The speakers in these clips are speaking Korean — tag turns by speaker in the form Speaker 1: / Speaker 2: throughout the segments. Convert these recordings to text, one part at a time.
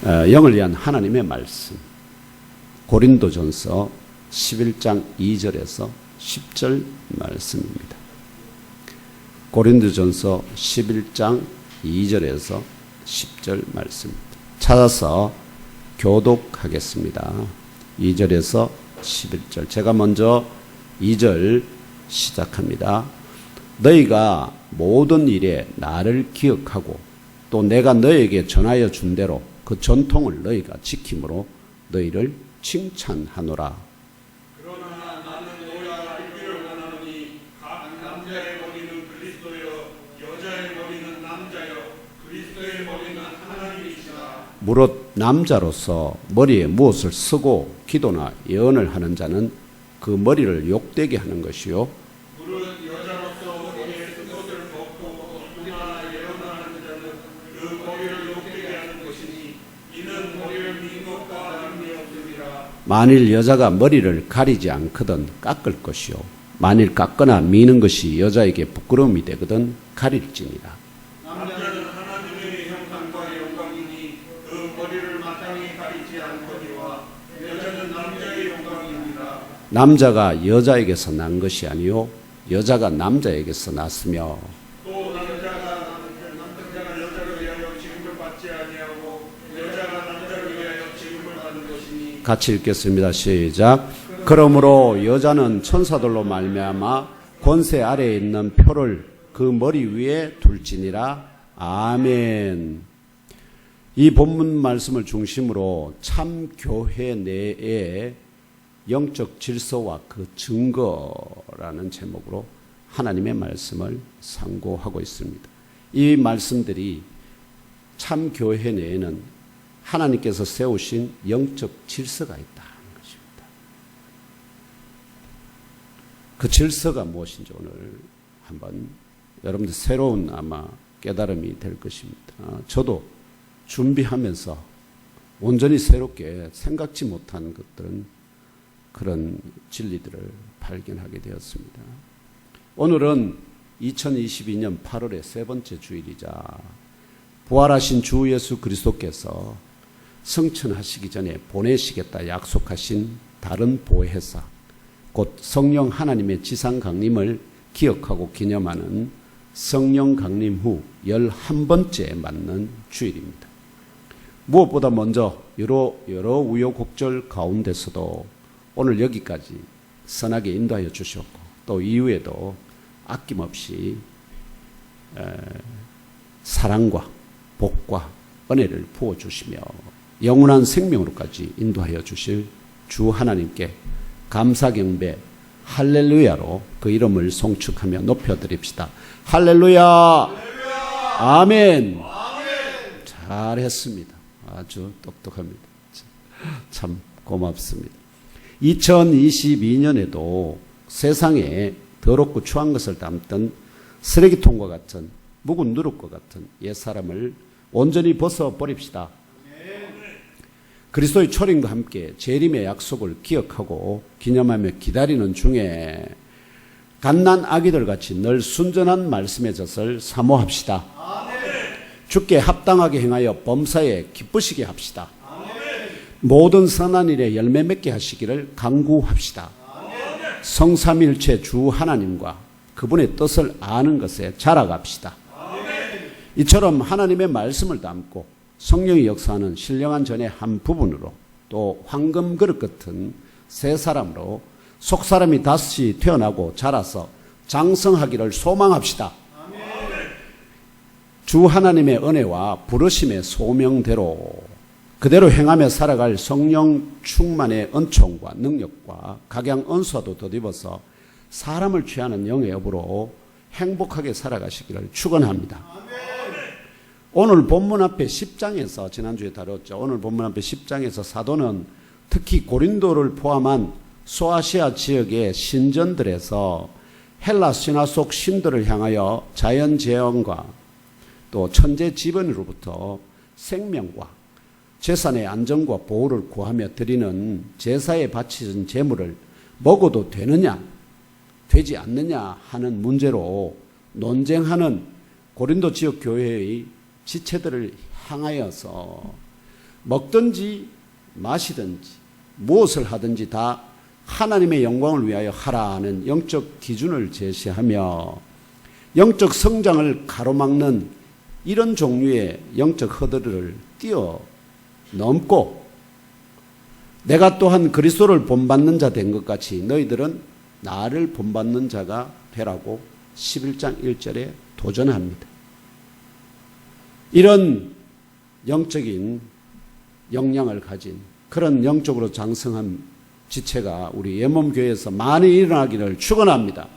Speaker 1: 영을 위한 하나님의 말씀, 고린도전서 11장 2절에서 10절 말씀입니다. 고린도전서 11장 2절에서 10절 말씀입니다. 찾아서 교독하겠습니다. 2절에서 11절. 제가 먼저 2절 시작합니다. 너희가 모든 일에 나를 기억하고 또 내가 너희에게 전하여 준 대로 그 전통을 너희가 지킴으로 너희를 칭찬하노라.
Speaker 2: 그러나 나는 너희가 알기를 원하노니 각 남자의 머리는 그리스도여 여자의 머리는 남자여 그리스도의 머리는 하나님이시라.
Speaker 1: 무릇 남자로서 머리에 무엇을 쓰고 기도나 예언을 하는 자는 그 머리를 욕되게 하는 것이요
Speaker 2: 무릇 여자로서 머리에 쓴 것을 벗고 기도나 예언하는 자는 그 머리를 욕되게 하는 것이니 이는 머리를 민 것과 다름이 없음이라.
Speaker 1: 만일 여자가 머리를 가리지 않거든 깎을 것이요 만일 깎거나 미는 것이 여자에게 부끄러움이 되거든 가릴지니라.
Speaker 2: 남자는 하나님의 형상과 영광이니 그 머리를 마땅히 가리지 않거니와 여자는 남자의 영광입니다.
Speaker 1: 남자가 여자에게서 난 것이 아니요 여자가 남자에게서 났으며
Speaker 2: 또 남자가 여자를 위하여 지음을 받지 아니하고 여자가 남자를 위하여 지음을 받는 것이니.
Speaker 1: 같이 읽겠습니다. 시작. 그러므로 여자는 천사들로 말미암아 권세 아래에 있는 표를 그 머리 위에 둘지니라. 아멘. 이 본문 말씀을 중심으로 참 교회 내에 영적 질서와 그 증거라는 제목으로 하나님의 말씀을 상고하고 있습니다. 이 말씀들이 참 교회 내에는 하나님께서 세우신 영적 질서가 있다는 것입니다. 그 질서가 무엇인지 오늘 한번 여러분들 새로운 아마 깨달음이 될 것입니다. 저도 준비하면서 온전히 새롭게 생각지 못한 것들은 그런 진리들을 발견하게 되었습니다. 오늘은 2022년 8월의 세 번째 주일이자 부활하신 주 예수 그리스도께서 성천하시기 전에 보내시겠다 약속하신 다른 보혜사 곧 성령 하나님의 지상 강림을 기억하고 기념하는 성령 강림 후 11번째 맞는 주일입니다. 무엇보다 먼저 여러 우여곡절 가운데서도 오늘 여기까지 선하게 인도하여 주셨고 또 이후에도 아낌없이 사랑과 복과 은혜를 부어주시며 영원한 생명으로까지 인도하여 주실 주 하나님께 감사 경배 할렐루야로 그 이름을 송축하며 높여드립시다. 할렐루야. 할렐루야. 아멘. 아멘. 잘했습니다. 아주 똑똑합니다. 참 고맙습니다. 2022년에도 세상에 더럽고 추한 것을 담던 쓰레기통과 같은 묵은 누룩과 같은 옛사람을 온전히 벗어버립시다. 그리스도의 초림과 함께 재림의 약속을 기억하고 기념하며 기다리는 중에 갓난 아기들 같이 늘 순전한 말씀의 젖을 사모합시다. 주께 합당하게 행하여 범사에 기쁘시게 합시다. 모든 선한 일에 열매 맺게 하시기를 간구합시다. 성삼일체 주 하나님과 그분의 뜻을 아는 것에 자라갑시다. 이처럼 하나님의 말씀을 담고 성령이 역사하는 신령한 전의 한 부분으로 또 황금 그릇 같은 새 사람으로 속 사람이 다시 태어나고 자라서 장성하기를 소망합시다. 주 하나님의 은혜와 부르심의 소명대로 그대로 행하며 살아갈 성령 충만의 은총과 능력과 각양 은사도 덧입어서 사람을 취하는 영의 여부로 행복하게 살아가시기를 축원합니다. 오늘 본문 앞에 10장에서 지난주에 다뤘죠. 오늘 본문 앞에 10장에서 사도는 특히 고린도를 포함한 소아시아 지역의 신전들에서 헬라 신화 속 신들을 향하여 자연재해과 또 천재지변으로부터 생명과 재산의 안정과 보호를 구하며 드리는 제사에 바치는 제물을 먹어도 되느냐 되지 않느냐 하는 문제로 논쟁하는 고린도 지역 교회의 지체들을 향하여서 먹든지 마시든지 무엇을 하든지 다 하나님의 영광을 위하여 하라는 영적 기준을 제시하며 영적 성장을 가로막는 이런 종류의 영적 허들을 뛰어넘고 내가 또한 그리스도를 본받는 자 된 것 같이 너희들은 나를 본받는 자가 되라고 11장 1절에 도전합니다. 이런 영적인 역량을 가진 그런 영적으로 장성한 지체가 우리 예몸교회에서 많이 일어나기를 축원합니다.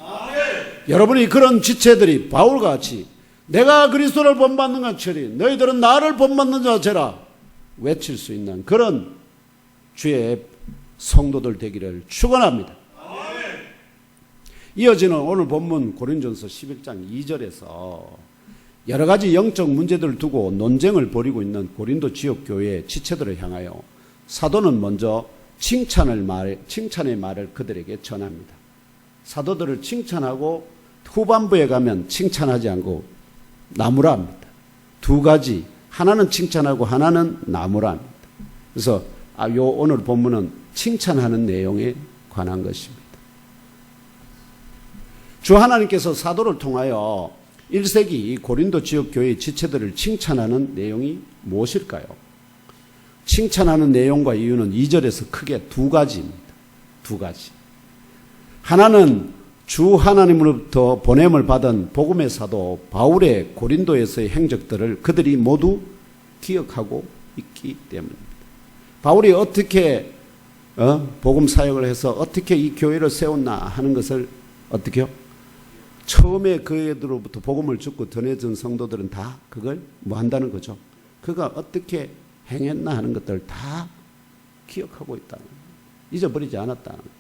Speaker 1: 여러분이 그런 지체들이 바울과 같이 내가 그리스도를 본받는 것처럼 너희들은 나를 본받는 자처라 외칠 수 있는 그런 주의 성도들 되기를 축원합니다. 이어지는 오늘 본문 고린전서 11장 2절에서 여러 가지 영적 문제들을 두고 논쟁을 벌이고 있는 고린도 지역교회 지체들을 향하여 사도는 먼저 칭찬의 말을 그들에게 전합니다. 사도들을 칭찬하고 후반부에 가면 칭찬하지 않고 나무라 합니다. 두 가지, 하나는 칭찬하고 하나는 나무라 합니다. 그래서 오늘 본문은 칭찬하는 내용에 관한 것입니다. 주 하나님께서 사도를 통하여 1세기 고린도 지역 교회의 지체들을 칭찬하는 내용이 무엇일까요? 칭찬하는 내용과 이유는 2절에서 크게 두 가지입니다. 두 가지. 하나는 주 하나님으로부터 보냄을 받은 복음의 사도 바울의 고린도에서의 행적들을 그들이 모두 기억하고 있기 때문입니다. 바울이 어떻게 복음 사역을 해서 어떻게 이 교회를 세웠나 하는 것을 어떻게요? 처음에 그애들로부터 복음을 듣고 전해진 성도들은 다 그걸 뭐 한다는 거죠. 그가 어떻게 행했나 하는 것들을 다 기억하고 있다는 거예요. 잊어버리지 않았다는 거예요.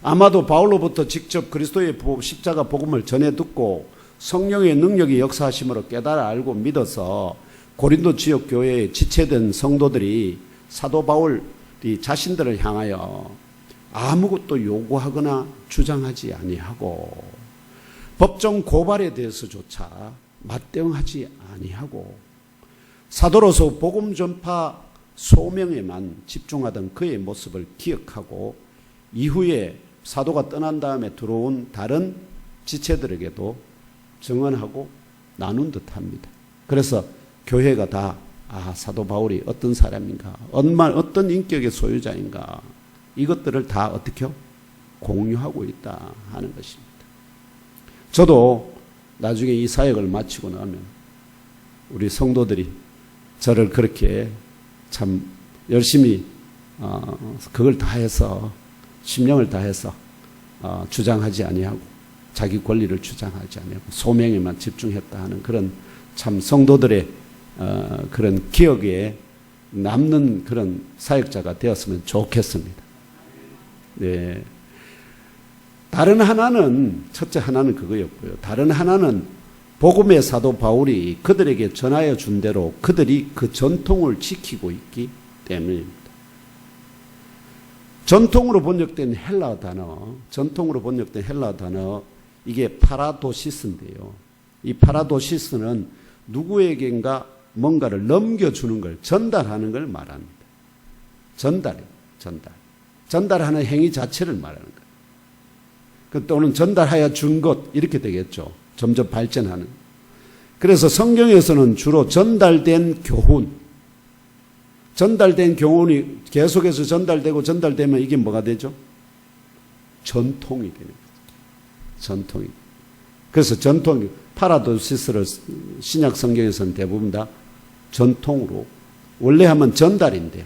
Speaker 1: 아마도 바울로부터 직접 그리스도의 십자가 복음을 전해 듣고 성령의 능력이 역사하심으로 깨달아 알고 믿어서 고린도 지역 교회에 지체된 성도들이 사도 바울이 자신들을 향하여 아무것도 요구하거나 주장하지 아니하고 법정 고발에 대해서조차 맞대응하지 아니하고 사도로서 복음 전파 소명에만 집중하던 그의 모습을 기억하고 이후에 사도가 떠난 다음에 들어온 다른 지체들에게도 증언하고 나눈 듯합니다. 그래서 교회가 다 사도 바울이 어떤 사람인가, 어떤 인격의 소유자인가 이것들을 다 어떻게 공유하고 있다 하는 것입니다. 저도 나중에 이 사역을 마치고 나면 우리 성도들이 저를 그렇게 참 열심히 그걸 다해서 심령을 다해서 주장하지 아니하고 자기 권리를 주장하지 아니하고 소명에만 집중했다 하는 그런 참 성도들의 그런 기억에 남는 그런 사역자가 되었으면 좋겠습니다. 네. 다른 하나는 첫째 하나는 그거였고요. 다른 하나는 복음의 사도 바울이 그들에게 전하여 준 대로 그들이 그 전통을 지키고 있기 때문입니다. 전통으로 번역된 헬라 단어 이게 파라도시스인데요. 이 파라도시스는 누구에겐가 뭔가를 넘겨주는 걸 전달하는 걸 말합니다. 전달하는 행위 자체를 말하는 거예요. 또는 전달하여 준 것 이렇게 되겠죠. 점점 발전하는. 그래서 성경에서는 주로 전달된 교훈이 계속해서 전달되면 이게 뭐가 되죠? 전통이 되는 거죠. 전통이. 그래서 파라도시스를 신약 성경에서는 대부분 다 전통으로 원래 하면 전달인데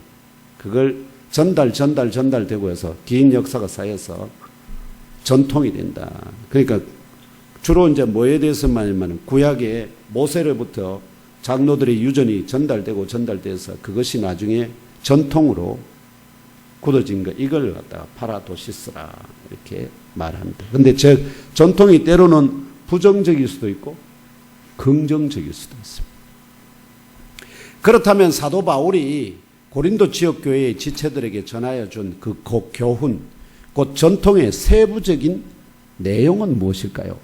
Speaker 1: 그걸 전달되고 해서 긴 역사가 쌓여서 전통이 된다. 그러니까 주로 이제 뭐에 대해서만 하면 구약의 모세로부터 장로들의 유전이 전달돼서 그것이 나중에 전통으로 굳어진 거 이걸 갖다가 파라도시스라 이렇게 말합니다. 그런데 전통이 때로는 부정적일 수도 있고 긍정적일 수도 있습니다. 그렇다면 사도 바울이 고린도 지역 교회의 지체들에게 전하여 준 그 교훈, 곧 전통의 세부적인 내용은 무엇일까요?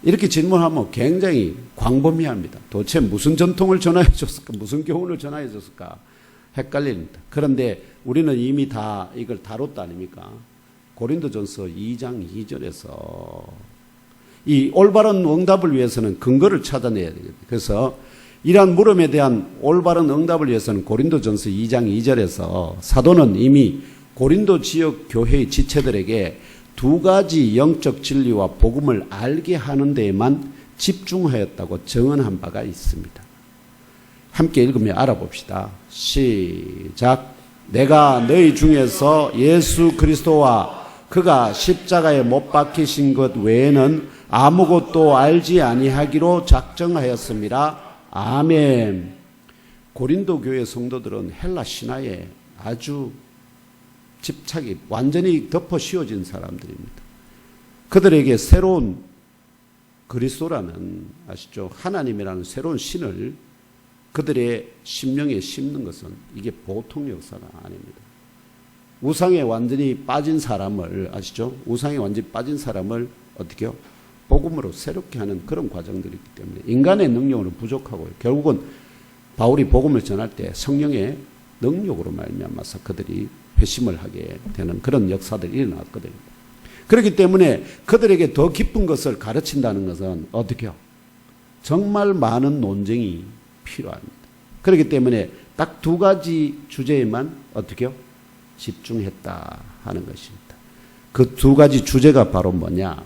Speaker 1: 이렇게 질문하면 굉장히 광범위합니다. 도대체 무슨 전통을 전하여 줬을까? 무슨 교훈을 전하여 줬을까? 헷갈립니다. 그런데 우리는 이미 다 이걸 다뤘다 아닙니까? 고린도전서 2장 2절에서 이 올바른 응답을 위해서는 근거를 찾아내야 되거든요. 그래서 이러한 물음에 대한 올바른 응답을 위해서는 고린도전서 2장 2절에서 사도는 이미 고린도 지역 교회의 지체들에게 두 가지 영적 진리와 복음을 알게 하는 데에만 집중하였다고 증언한 바가 있습니다. 함께 읽으며 알아봅시다. 시작. 내가 너희 중에서 예수 그리스도와 그가 십자가에 못 박히신 것 외에는 아무것도 알지 아니하기로 작정하였습니다. 아멘. 고린도 교회 성도들은 헬라 신화에 아주 집착이 완전히 덮어 씌워진 사람들입니다. 그들에게 새로운 그리스도라는, 아시죠? 하나님이라는 새로운 신을 그들의 심령에 심는 것은 이게 보통 역사가 아닙니다. 우상에 완전히 빠진 사람을, 아시죠? 우상에 완전히 빠진 사람을 어떻게 해요? 복음으로 새롭게 하는 그런 과정들이 있기 때문에 인간의 능력으로는 부족하고요. 결국은 바울이 복음을 전할 때 성령의 능력으로 말미암아서 그들이 회심을 하게 되는 그런 역사들이 일어났거든요. 그렇기 때문에 그들에게 더 깊은 것을 가르친다는 것은 어떻게 해요? 정말 많은 논쟁이 필요합니다. 그렇기 때문에 딱 두 가지 주제에만 어떻게 해요? 집중했다 하는 것입니다. 그 두 가지 주제가 바로 뭐냐?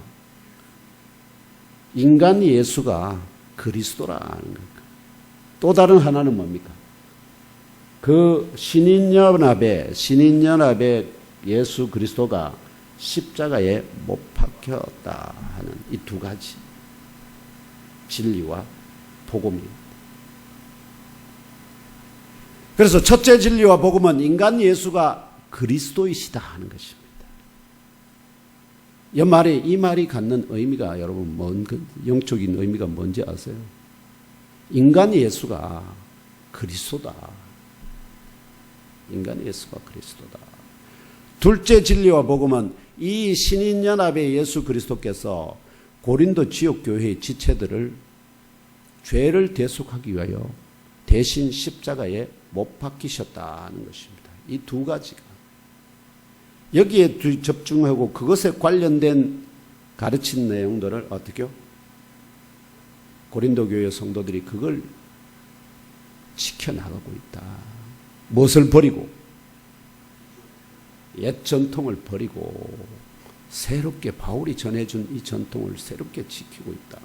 Speaker 1: 인간 예수가 그리스도라는 겁니다. 또 다른 하나는 뭡니까? 그 신인연합의 예수 그리스도가 십자가에 못 박혔다 하는 이 두 가지 진리와 복음입니다. 그래서 첫째 진리와 복음은 인간 예수가 그리스도이시다 하는 것입니다. 연말에 이 말이 갖는 의미가 여러분 영적인 의미가 뭔지 아세요? 인간 예수가 그리스도다. 인간 예수가 그리스도다. 둘째 진리와 복음은 이 신인연합의 예수 그리스도께서 고린도 지역교회의 지체들을 죄를 대속하기 위하여 대신 십자가에 못 박히셨다는 것입니다. 이 두 가지가 여기에 집중하고 그것에 관련된 가르친 내용들을 어떻게 해요? 고린도 교회 성도들이 그걸 지켜나가고 있다. 무엇을 버리고? 옛 전통을 버리고 새롭게 바울이 전해준 이 전통을 새롭게 지키고 있다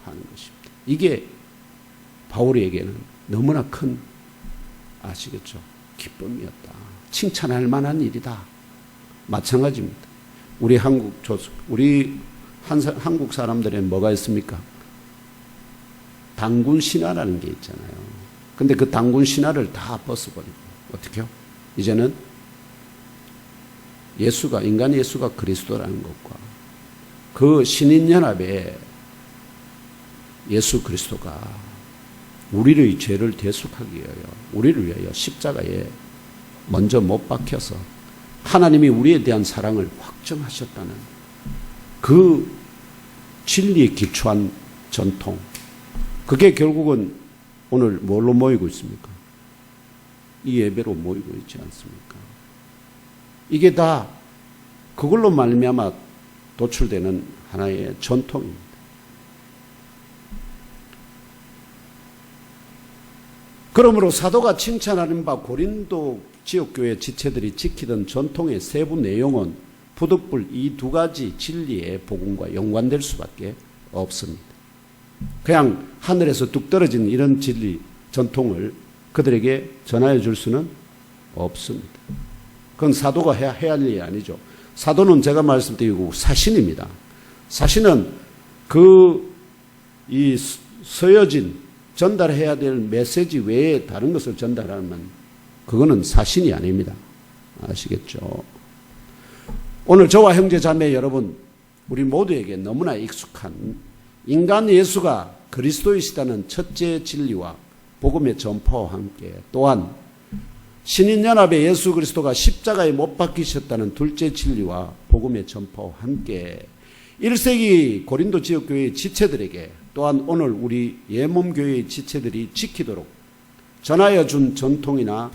Speaker 1: 하는 것입니다. 이게 바울에게는 너무나 큰, 아시겠죠? 기쁨이었다. 칭찬할 만한 일이다. 마찬가지입니다. 우리 한국 사람들은 뭐가 있습니까? 단군 신화라는 게 있잖아요. 근데 그 단군 신화를 다 벗어버리고 어떻게 해요? 이제는 인간 예수가 그리스도라는 것과 그 신인연합의 예수 그리스도가 우리의 죄를 대속하기 위하여, 우리를 위하여 십자가에 먼저 못 박혀서 하나님이 우리에 대한 사랑을 확정하셨다는 그 진리에 기초한 전통, 그게 결국은 오늘 뭘로 모이고 있습니까? 이 예배로 모이고 있지 않습니까? 이게 다 그걸로 말미암아 도출되는 하나의 전통입니다. 그러므로 사도가 칭찬하는 바 고린도 지역교회 지체들이 지키던 전통의 세부 내용은 부득불 이 두 가지 진리의 복음과 연관될 수밖에 없습니다. 그냥 하늘에서 뚝 떨어진 이런 진리, 전통을 그들에게 전하여 줄 수는 없습니다. 그건 사도가 해야 할 일이 아니죠. 사도는 제가 말씀드리고 사신입니다. 사신은 이 서여진 전달해야 될 메시지 외에 다른 것을 전달하면 그거는 사신이 아닙니다. 아시겠죠? 오늘 저와 형제 자매 여러분, 우리 모두에게 너무나 익숙한 인간 예수가 그리스도이시다는 첫째 진리와 복음의 전파와 함께, 또한 신인연합의 예수 그리스도가 십자가에 못 박히셨다는 둘째 진리와 복음의 전파와 함께 1세기 고린도 지역교회의 지체들에게 또한 오늘 우리 예몸교회의 지체들이 지키도록 전하여 준 전통이나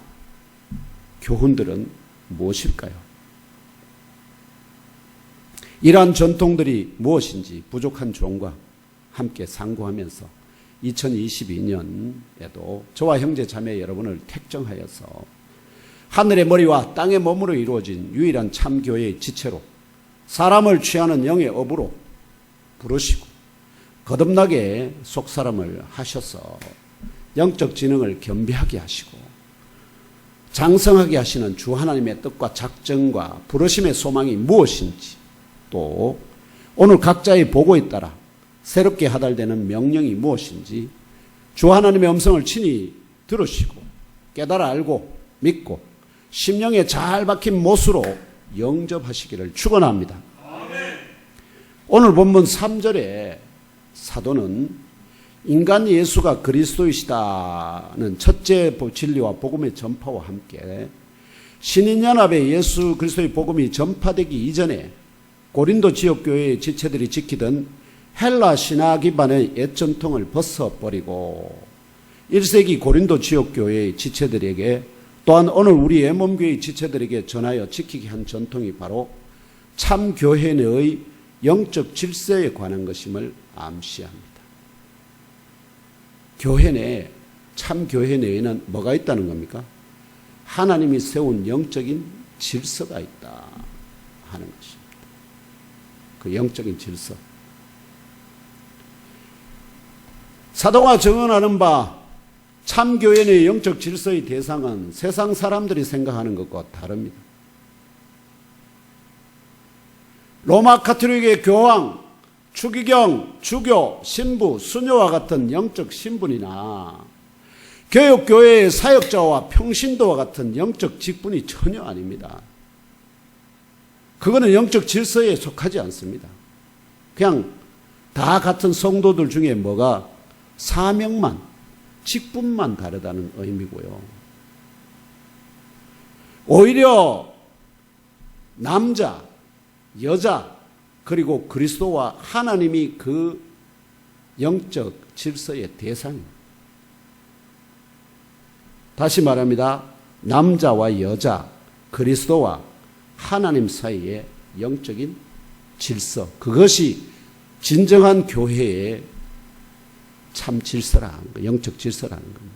Speaker 1: 교훈들은 무엇일까요? 이러한 전통들이 무엇인지 부족한 종과 함께 상고하면서 2022년에도 저와 형제 자매 여러분을 택정하여서 하늘의 머리와 땅의 몸으로 이루어진 유일한 참교회의 지체로 사람을 취하는 영의 업으로 부르시고 거듭나게 속사람을 하셔서 영적 지능을 겸비하게 하시고 장성하게 하시는 주 하나님의 뜻과 작정과 부르심의 소망이 무엇인지, 또 오늘 각자의 보고에 따라 새롭게 하달되는 명령이 무엇인지 주 하나님의 음성을 친히 들으시고 깨달아 알고 믿고 심령에 잘 박힌 못으로 영접하시기를 축원합니다. 오늘 본문 3절에 사도는 인간 예수가 그리스도이시다는 첫째 진리와 복음의 전파와 함께 신인연합의 예수 그리스도의 복음이 전파되기 이전에 고린도 지역교회의 지체들이 지키던 헬라 신화 기반의 옛 전통을 벗어버리고 1세기 고린도 지역교회의 지체들에게 또한 오늘 우리 예몸교회의 지체들에게 전하여 지키게 한 전통이 바로 참교회 내의 영적 질서에 관한 것임을 암시합니다. 교회 내에, 참교회 내에는 뭐가 있다는 겁니까? 하나님이 세운 영적인 질서가 있다 하는 것입니다. 그 영적인 질서. 사도가 증언하는 바 참교회 내의 영적 질서의 대상은 세상 사람들이 생각하는 것과 다릅니다. 로마 가톨릭의 교황, 추기경, 주교, 신부, 수녀와 같은 영적 신분이나 교육교회의 사역자와 평신도와 같은 영적 직분이 전혀 아닙니다. 그거는 영적 질서에 속하지 않습니다. 그냥 다 같은 성도들 중에 뭐가 사명만, 직분만 다르다는 의미고요. 오히려 남자, 여자, 그리고 그리스도와 하나님이 그 영적 질서의 대상입니다. 다시 말합니다. 남자와 여자, 그리스도와 하나님 사이의 영적인 질서, 그것이 진정한 교회의 참 질서라는 거, 영적 질서라는 겁니다.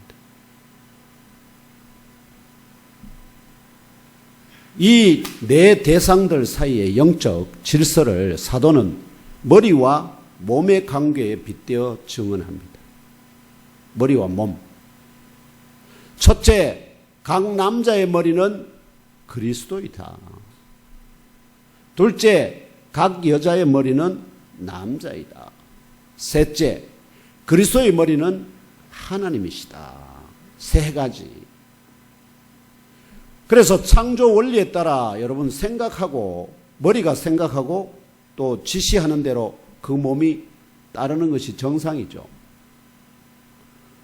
Speaker 1: 이 네 대상들 사이의 영적 질서를 사도는 머리와 몸의 관계에 빗대어 증언합니다. 머리와 몸. 첫째, 각 남자의 머리는 그리스도이다. 둘째, 각 여자의 머리는 남자이다. 셋째, 그리스도의 머리는 하나님이시다. 세 가지. 그래서 창조 원리에 따라 여러분 생각하고, 머리가 생각하고 또 지시하는 대로 그 몸이 따르는 것이 정상이죠.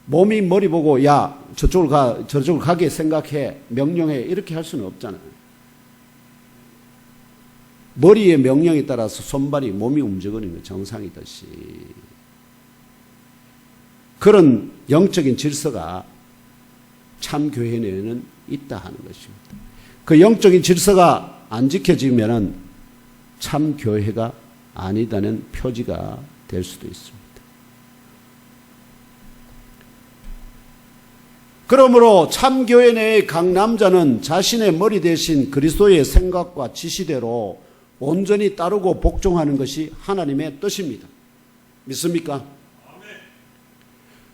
Speaker 1: 몸이 머리 보고 야 저쪽으로 가, 저쪽으로 가게 생각해, 명령해, 이렇게 할 수는 없잖아요. 머리의 명령에 따라서 손발이, 몸이 움직이는 게 정상이듯이 그런 영적인 질서가 참 교회 내에는 있다 하는 것입니다. 그 영적인 질서가 안 지켜지면 참 교회가 아니다는 표지가 될 수도 있습니다. 그러므로 참 교회 내의 각 남자는 자신의 머리 대신 그리스도의 생각과 지시대로 온전히 따르고 복종하는 것이 하나님의 뜻입니다. 믿습니까?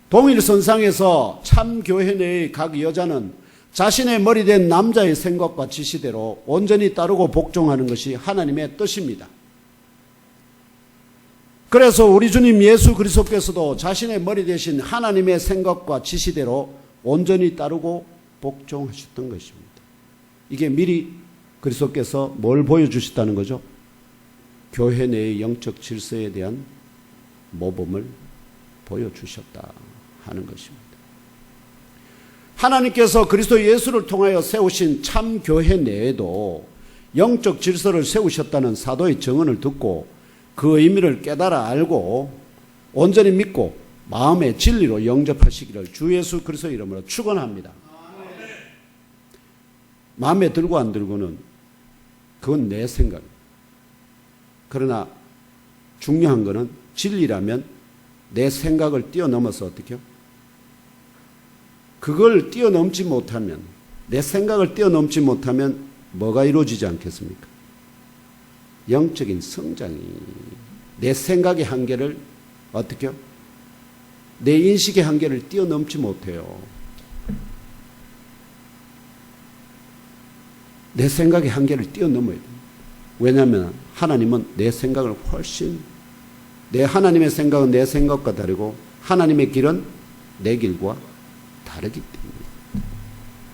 Speaker 1: 동일선상에서 참 교회 내의 각 여자는 자신의 머리 된 남자의 생각과 지시대로 온전히 따르고 복종하는 것이 하나님의 뜻입니다. 그래서 우리 주님 예수 그리스도께서도 자신의 머리 대신 하나님의 생각과 지시대로 온전히 따르고 복종하셨던 것입니다. 이게 미리 그리스도께서 뭘 보여주셨다는 거죠? 교회 내의 영적 질서에 대한 모범을 보여주셨다 하는 것입니다. 하나님께서 그리스도 예수를 통하여 세우신 참 교회 내에도 영적 질서를 세우셨다는 사도의 증언을 듣고 그 의미를 깨달아 알고 온전히 믿고 마음의 진리로 영접하시기를 주 예수 그리스도의 이름으로 축원합니다. 마음에 들고 안 들고는 그건 내 생각입니다. 그러나 중요한 것은 진리라면 내 생각을 뛰어넘어서 어떻게 해요? 그걸 뛰어넘지 못하면, 내 생각을 뛰어넘지 못하면 뭐가 이루어지지 않겠습니까? 영적인 성장이 내 생각의 한계를 어떻게 해요? 내 인식의 한계를 뛰어넘지 못해요. 내 생각의 한계를 뛰어넘어야 돼요. 왜냐하면 하나님은 내 생각을 훨씬, 하나님의 생각은 내 생각과 다르고 하나님의 길은 내 길과 다르기 때문에.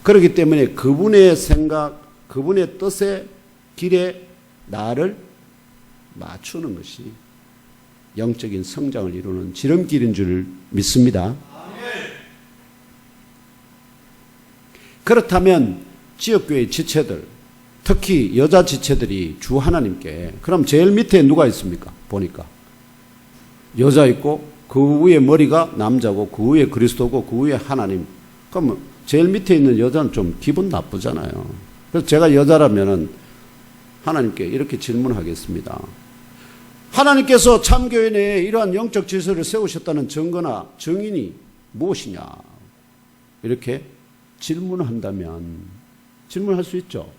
Speaker 1: 그렇기 때문에 그분의 생각, 그분의 뜻의 길에 나를 맞추는 것이 영적인 성장을 이루는 지름길인 줄 믿습니다. 그렇다면 지역교회 지체들, 특히 여자 지체들이 주 하나님께, 그럼 제일 밑에 누가 있습니까? 보니까 여자 있고 그 위에 머리가 남자고 그 위에 그리스도고 그 위에 하나님. 그럼 제일 밑에 있는 여자는 좀 기분 나쁘잖아요. 그래서 제가 여자라면은 하나님께 이렇게 질문하겠습니다. 하나님께서 참교회 내에 이러한 영적 질서를 세우셨다는 증거나 증인이 무엇이냐? 이렇게 질문한다면, 질문할 수 있죠.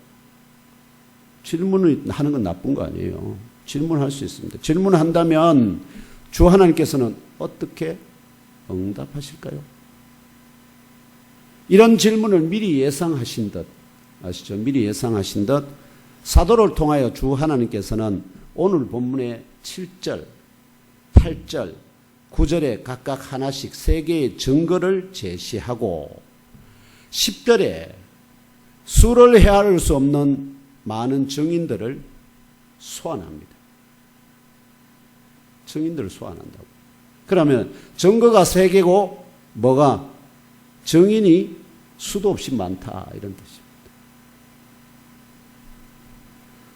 Speaker 1: 질문을 하는 건 나쁜 거 아니에요. 질문할 수 있습니다. 질문한다면 주 하나님께서는 어떻게 응답하실까요? 이런 질문을 미리 예상하신 듯, 아시죠? 미리 예상하신 듯 사도를 통하여 주 하나님께서는 오늘 본문의 7절, 8절, 9절에 각각 하나씩 3개의 증거를 제시하고 10절에 수를 헤아릴 수 없는 많은 증인들을 소환합니다. 증인들을 소환한다고. 그러면 증거가 3개고 뭐가? 증인이 수도 없이 많다, 이런 뜻입니다.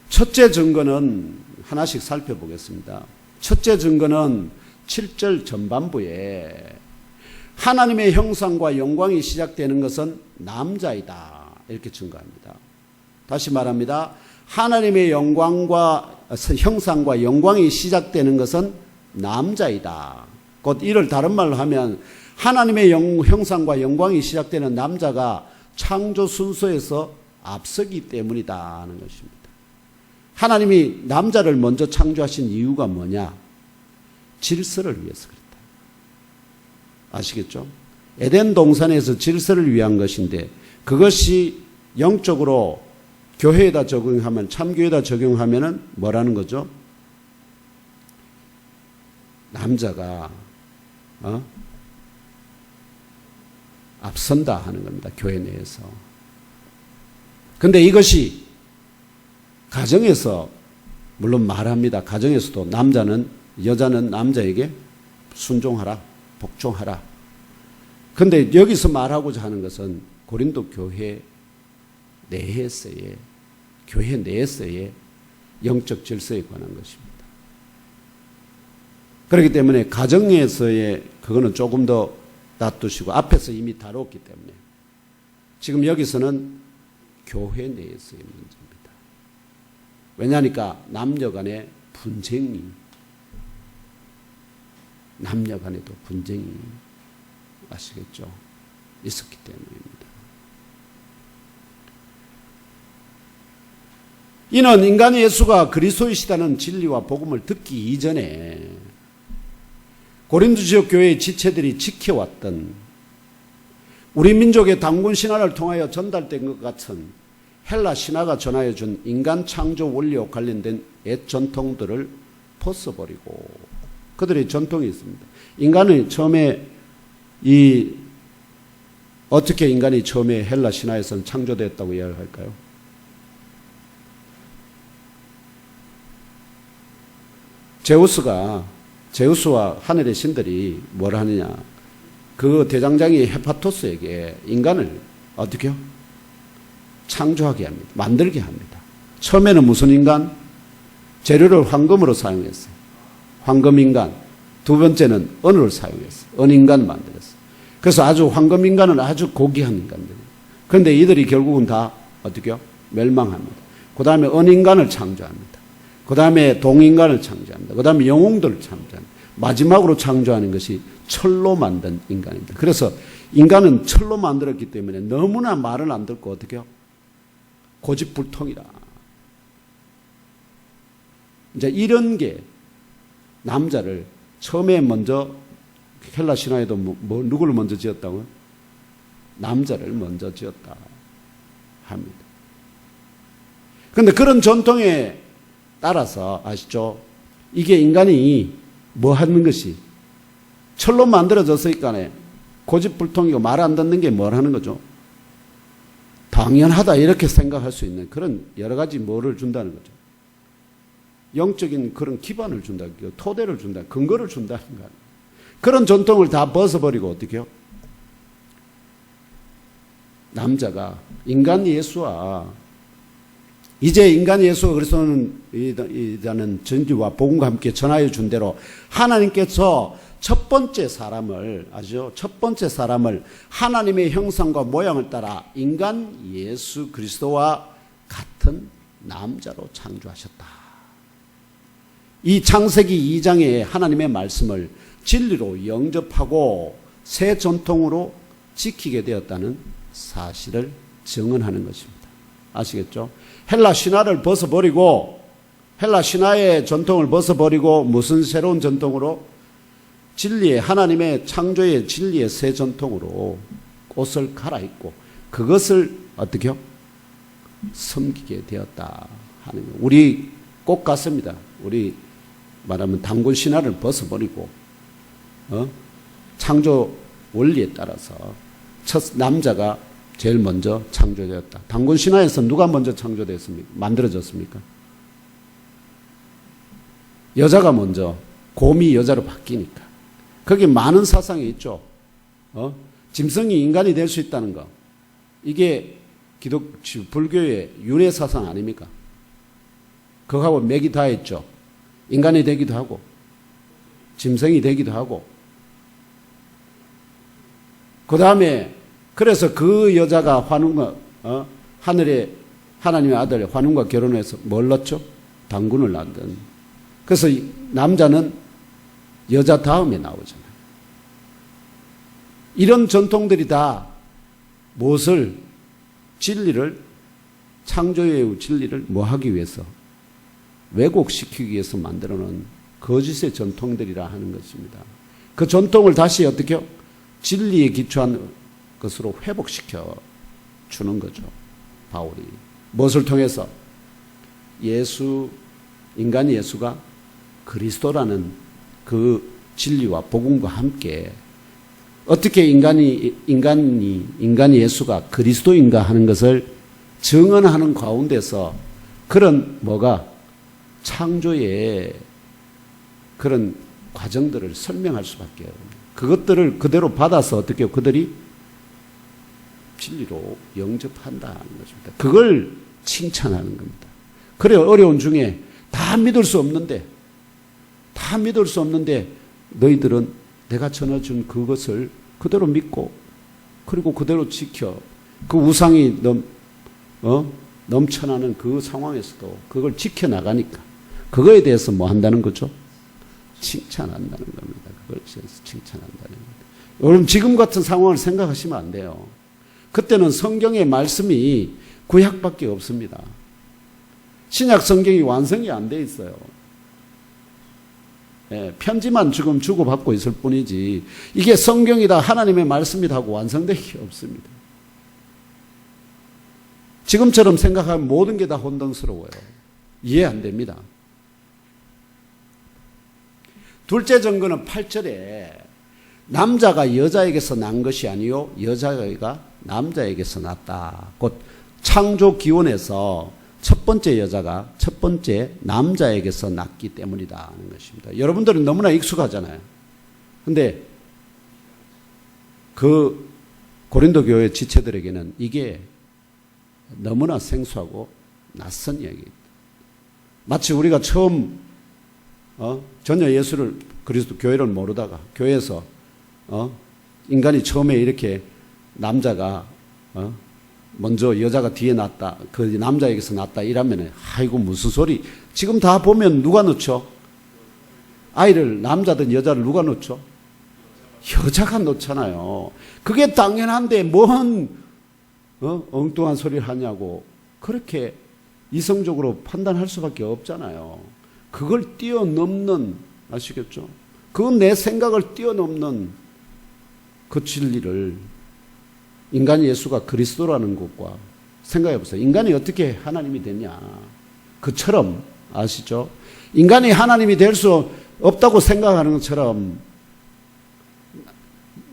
Speaker 1: 첫째 증거는 하나씩 살펴보겠습니다. 첫째 증거는 7절 전반부에 하나님의 형상과 영광이 시작되는 것은 남자이다, 이렇게 증거합니다. 다시 말합니다. 하나님의 영광과 형상과 영광이 시작되는 것은 남자이다. 곧 이를 다른 말로 하면 하나님의 형상과 영광이 시작되는 남자가 창조 순서에서 앞서기 때문이다 하는 것입니다. 하나님이 남자를 먼저 창조하신 이유가 뭐냐? 질서를 위해서 그렇다. 아시겠죠? 에덴 동산에서 질서를 위한 것인데 그것이 영적으로 교회에다 적용하면, 참교회에다 적용하면은 뭐라는 거죠? 남자가 앞선다 하는 겁니다. 교회 내에서. 근데 이것이 가정에서 물론 말합니다. 가정에서도 여자는 남자에게 순종하라, 복종하라. 근데 여기서 말하고자 하는 것은 고린도 교회 내에서의, 교회 내에서의 영적 질서에 관한 것입니다. 그렇기 때문에 가정에서의 그거는 조금 더 놔두시고 앞에서 이미 다뤘기 때문에 지금 여기서는 교회 내에서의 문제입니다. 왜냐하니까 남녀 간의 분쟁이, 남녀 간에도 분쟁이, 아시겠죠? 있었기 때문입니다. 이는 인간의 예수가 그리스도이시다는 진리와 복음을 듣기 이전에 고린도 지역 교회의 지체들이 지켜왔던 우리 민족의 단군 신화를 통하여 전달된 것 같은 헬라 신화가 전하여준 인간 창조 원리와 관련된 옛 전통들을 벗어버리고, 그들의 전통이 있습니다. 인간은 처음에 어떻게 인간이 처음에 헬라 신화에서는 창조되었다고 이야기할까요? 제우스와 하늘의 신들이 뭘 하느냐? 그 대장장이 헤파토스에게 인간을 어떻게 해요? 창조하게 합니다. 만들게 합니다. 처음에는 무슨 인간? 재료를 황금으로 사용했어요. 황금인간. 두 번째는 언어를 사용했어. 언인간 만들었어. 그래서 아주 황금인간은 아주 고귀한 인간들이에요. 그런데 이들이 결국은 다 어떻게요? 멸망합니다. 그 다음에 언인간을 창조합니다. 그 다음에 동인간을 창조합니다. 그 다음에 영웅들을 창조합니다. 마지막으로 창조하는 것이 철로 만든 인간입니다. 그래서 인간은 철로 만들었기 때문에 너무나 말을 안 듣고 어떻게요? 고집불통이라. 이제 이런 게 남자를 처음에 먼저 헬라 신화에도 누구를 먼저 지었다고요? 남자를 먼저 지었다 합니다. 그런데 그런 전통에 따라서 아시죠? 이게 인간이 뭐 하는 것이 철로 만들어졌으니까 고집불통이고 말 안 듣는 게 뭘 하는 거죠? 당연하다 이렇게 생각할 수 있는 그런 여러 가지 뭐를 준다는 거죠. 영적인 그런 기반을 준다, 토대를 준다, 근거를 준다는 거예요. 그런 전통을 다 벗어버리고 어떻게 해요? 남자가 인간 예수와 이제 인간 예수가 그리스도는 이라는 전지와 복음과 함께 전하여 준 대로 하나님께서 첫 번째 사람을 아시죠? 첫 번째 사람을 하나님의 형상과 모양을 따라 인간 예수 그리스도와 같은 남자로 창조하셨다. 이 창세기 2장의 하나님의 말씀을 진리로 영접하고 새 전통으로 지키게 되었다는 사실을 증언하는 것입니다. 아시겠죠? 헬라 신화를 벗어버리고 헬라 신화의 전통을 벗어버리고 무슨 새로운 전통으로 진리의 하나님의 창조의 진리의 새 전통으로 옷을 갈아입고 그것을 어떻게 섬기게 되었다 하는 거예요. 우리 꼭 같습니다. 우리 말하면 단군 신화를 벗어버리고 창조 원리에 따라서 첫 남자가 제일 먼저 창조되었다. 단군 신화에서 누가 먼저 창조됐습니까? 만들어졌습니까? 여자가 먼저 곰이 여자로 바뀌니까. 거기 많은 사상이 있죠. 짐승이 인간이 될 수 있다는 거. 이게 불교의 윤회 사상 아닙니까? 그거하고 맥이 다 있죠. 인간이 되기도 하고 짐승이 되기도 하고 그 다음에 그래서 그 여자가 환웅과 하늘의 하나님의 아들 환웅과 결혼해서 뭘 낳죠? 단군을 낳던. 그래서 남자는 여자 다음에 나오잖아요. 이런 전통들이 다 무엇을 진리를 창조의 진리를 뭐 하기 위해서 왜곡시키기 위해서 만들어 놓은 거짓의 전통들이라 하는 것입니다. 그 전통을 다시 어떻게 진리에 기초한 것으로 회복시켜 주는 거죠. 바울이 무엇을 통해서 인간 예수가 그리스도라는 그 진리와 복음과 함께 어떻게 인간 예수가 그리스도인가 하는 것을 증언하는 가운데서 그런 뭐가 창조의 그런 과정들을 설명할 수밖에 없습니다. 그것들을 그대로 받아서 어떻게 그들이 진리로 영접한다는 것입니다. 그걸 칭찬하는 겁니다. 그래 어려운 중에 다 믿을 수 없는데 너희들은 내가 전해준 그것을 그대로 믿고 그리고 그대로 지켜 그 우상이 넘쳐나는 그 상황에서도 그걸 지켜나가니까 그거에 대해서 뭐 한다는 거죠? 칭찬한다는 겁니다. 그걸 칭찬한다는 겁니다. 여러분 지금 같은 상황을 생각하시면 안 돼요. 그때는 성경의 말씀이 구약밖에 없습니다. 신약 성경이 완성이 안 돼 있어요. 편지만 지금 주고받고 있을 뿐이지 이게 성경이다 하나님의 말씀이다 하고 완성되기 없습니다. 지금처럼 생각하면 모든 게 다 혼돈스러워요. 이해 안 됩니다. 둘째 증거는 8절에 남자가 여자에게서 난 것이 아니요 여자가 남자에게서 났다. 곧 창조 기원에서 첫 번째 여자가 첫 번째 남자에게서 났기 때문이다 하는 것입니다. 여러분들은 너무나 익숙하잖아요. 그런데 그 고린도 교회 지체들에게는 이게 너무나 생소하고 낯선 이야기입니다. 마치 우리가 처음 전혀 예수를 그리스도 교회를 모르다가 교회에서 인간이 처음에 이렇게 남자가 먼저 여자가 뒤에 났다, 그 남자에게서 났다 이러면 아이고 무슨 소리. 지금 다 보면 누가 놓죠? 아이를 남자든 여자를 누가 놓죠? 여자가 놓잖아요. 그게 당연한데 뭔 엉뚱한 소리를 하냐고 그렇게 이성적으로 판단할 수밖에 없잖아요. 그걸 뛰어넘는, 아시겠죠? 그 내 생각을 뛰어넘는 그 진리를 인간 예수가 그리스도라는 것과 생각해 보세요. 인간이 어떻게 하나님이 되냐. 그처럼 아시죠? 인간이 하나님이 될 수 없다고 생각하는 것처럼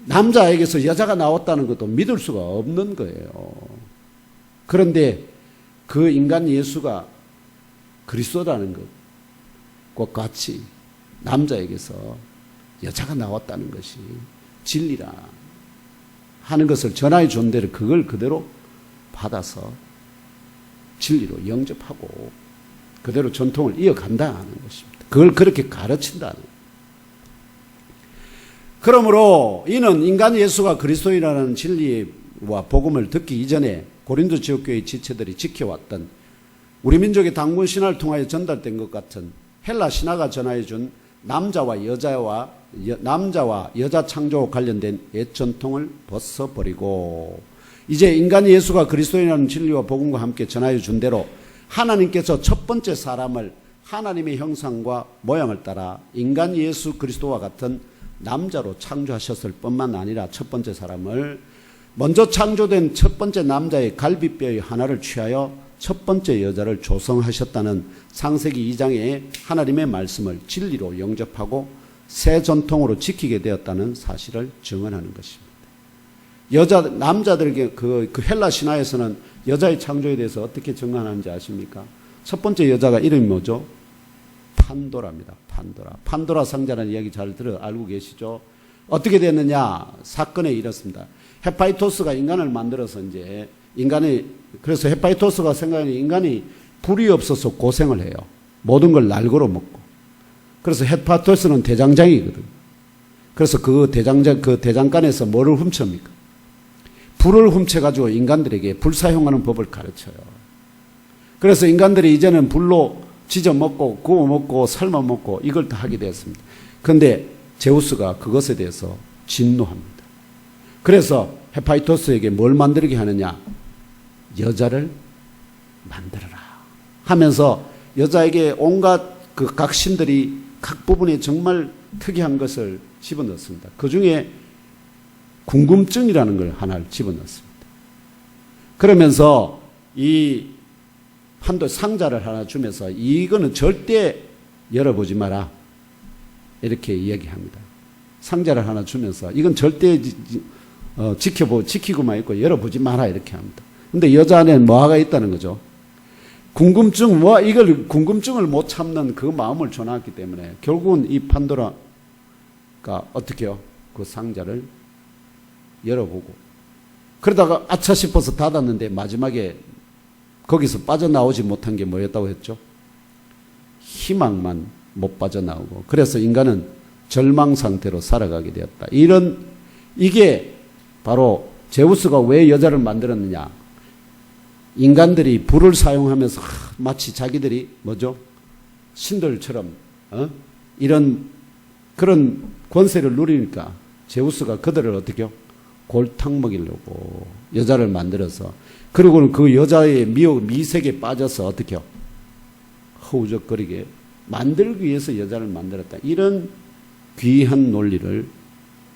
Speaker 1: 남자에게서 여자가 나왔다는 것도 믿을 수가 없는 거예요. 그런데 그 인간 예수가 그리스도라는 것과 같이 남자에게서 여자가 나왔다는 것이 진리라 하는 것을 전하여 준 대로 그걸 그대로 받아서 진리로 영접하고 그대로 전통을 이어간다는 것입니다. 그걸 그렇게 가르친다는 거예요. 그러므로 이는 인간 예수가 그리스도이라는 진리와 복음을 듣기 이전에 고린도 지역교회 지체들이 지켜왔던 우리 민족의 당군 신화를 통하여 전달된 것 같은 헬라 신화가 전하여준 남자와 여자 창조와 관련된 옛 전통을 벗어버리고 이제 인간 예수가 그리스도이라는 진리와 복음과 함께 전하여 준 대로 하나님께서 첫 번째 사람을 하나님의 형상과 모양을 따라 인간 예수 그리스도와 같은 남자로 창조하셨을 뿐만 아니라 첫 번째 사람을 먼저 창조된 첫 번째 남자의 갈비뼈의 하나를 취하여 첫 번째 여자를 조성하셨다는 창세기 2장의 하나님의 말씀을 진리로 영접하고 새 전통으로 지키게 되었다는 사실을 증언하는 것입니다. 남자들에게 그 헬라 신화에서는 여자의 창조에 대해서 어떻게 증언하는지 아십니까? 첫 번째 여자가 이름이 뭐죠? 판도라입니다. 판도라 상자라는 이야기 잘 알고 계시죠? 어떻게 됐느냐? 사건에 이렇습니다. 헤파이토스가 인간을 만들어서 이제 그래서 헤파이토스가 생각하는 인간이 불이 없어서 고생을 해요. 모든 걸 날고로 먹고. 그래서 헤파이토스는 대장장이거든. 그래서 그 대장간에서 뭐를 훔칩니까? 불을 훔쳐가지고 인간들에게 불 사용하는 법을 가르쳐요. 그래서 인간들이 이제는 불로 지져 먹고 구워 먹고 삶아 먹고 이걸 다 하게 되었습니다. 그런데 제우스가 그것에 대해서 진노합니다. 그래서 헤파이토스에게 뭘 만들게 하느냐? 여자를 만들어라 하면서 여자에게 온갖 그 각 신들이 각 부분에 정말 특이한 것을 집어넣습니다. 그 중에 궁금증이라는 걸 하나를 집어넣습니다. 그러면서 이 판도 상자를 하나 주면서 이거는 절대 열어보지 마라 이렇게 이야기합니다. 상자를 하나 주면서 이건 절대 지키고만 있고 열어보지 마라 이렇게 합니다. 근데 여자 안에는 뭐가 있다는 거죠? 궁금증을 못 참는 그 마음을 줘놨기 때문에 결국은 이 판도라가 어떻게 해요? 그 상자를 열어보고 그러다가 아차 싶어서 닫았는데 마지막에 거기서 빠져나오지 못한 게 뭐였다고 했죠? 희망만 못 빠져나오고 그래서 인간은 절망 상태로 살아가게 되었다. 이게 바로 제우스가 왜 여자를 만들었느냐? 인간들이 불을 사용하면서 마치 자기들이 뭐죠? 신들처럼 이런 그런 권세를 누리니까 제우스가 그들을 어떻게 해요? 골탕 먹이려고 여자를 만들어서 그리고는 그 여자의 미색에 빠져서 어떻게 해요? 허우적거리게 만들기 위해서 여자를 만들었다. 이런 귀한 논리를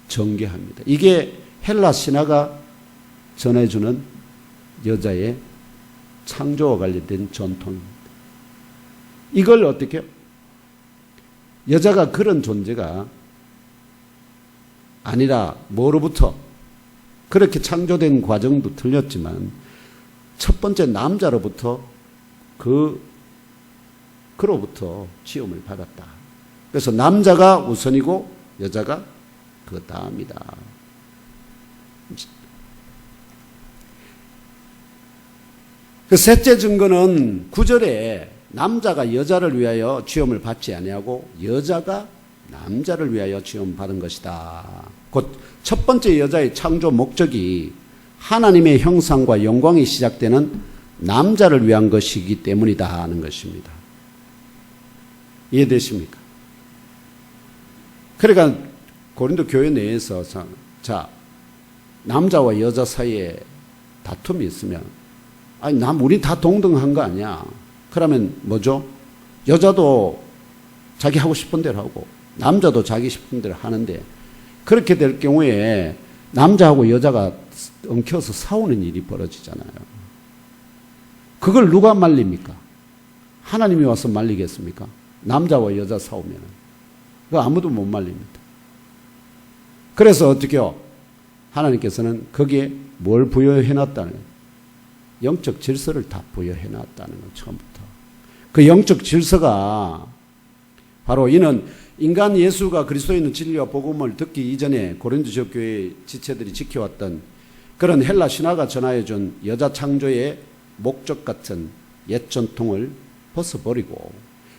Speaker 1: 전개합니다. 이게 헬라 신화가 전해주는 여자의 창조와 관련된 전통입니다. 이걸 어떻게 해요? 여자가 그런 존재가 아니라 뭐로부터 그렇게 창조된 과정도 틀렸지만 첫 번째 남자로부터 그로부터 지음을 받았다. 그래서 남자가 우선이고 여자가 그 다음이다. 그 셋째 증거는 9절에 남자가 여자를 위하여 지음을 받지 아니하고 여자가 남자를 위하여 지음 받은 것이다. 곧 첫 번째 여자의 창조 목적이 하나님의 형상과 영광이 시작되는 남자를 위한 것이기 때문이다 하는 것입니다. 이해되십니까? 그러니까 고린도 교회 내에서 남자와 여자 사이에 다툼이 있으면 우리 다 동등한 거 아니야. 그러면 뭐죠? 여자도 자기 하고 싶은 대로 하고 남자도 자기 싶은 대로 하는데 그렇게 될 경우에 남자하고 여자가 엉켜서 싸우는 일이 벌어지잖아요. 그걸 누가 말립니까? 하나님이 와서 말리겠습니까? 남자와 여자 싸우면 그거 아무도 못 말립니다. 그래서 어떻게요? 하나님께서는 거기에 뭘 부여해놨다는 거예요? 영적 질서를 다 부여해놨다는 거예요. 처음부터. 그 영적 질서가 바로 이는 인간 예수가 그리스도인의 진리와 복음을 듣기 이전에 고린도 지역교회 지체들이 지켜왔던 그런 헬라 신화가 전하여준 여자 창조의 목적 같은 옛 전통을 벗어버리고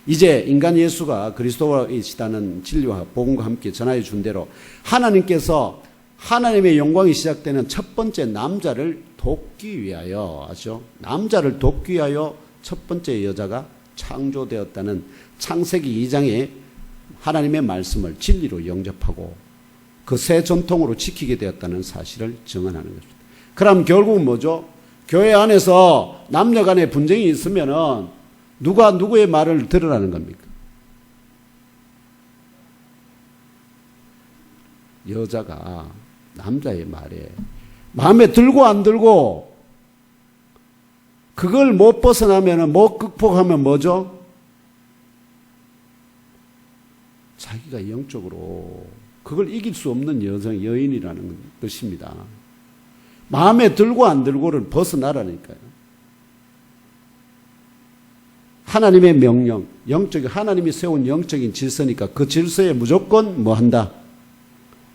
Speaker 1: 이제 인간 예수가 그리스도이시다는 진리와 복음과 함께 전하여 준 대로 하나님께서 하나님의 영광이 시작되는 첫 번째 남자를 돕기 위하여 아시죠? 남자를 돕기 위하여 첫 번째 여자가 창조되었다는 창세기 2장에 하나님의 말씀을 진리로 영접하고 그 새 전통으로 지키게 되었다는 사실을 증언하는 것입니다. 그럼 결국은 뭐죠? 교회 안에서 남녀 간의 분쟁이 있으면은 누가 누구의 말을 들으라는 겁니까? 여자가 남자의 말에 마음에 들고 안 들고 그걸 못 벗어나면 못 극복하면 뭐죠? 자기가 영적으로 그걸 이길 수 없는 여인이라는 뜻입니다. 마음에 들고 안 들고를 벗어나라니까요. 하나님의 명령, 하나님이 세운 영적인 질서니까 그 질서에 무조건 뭐 한다?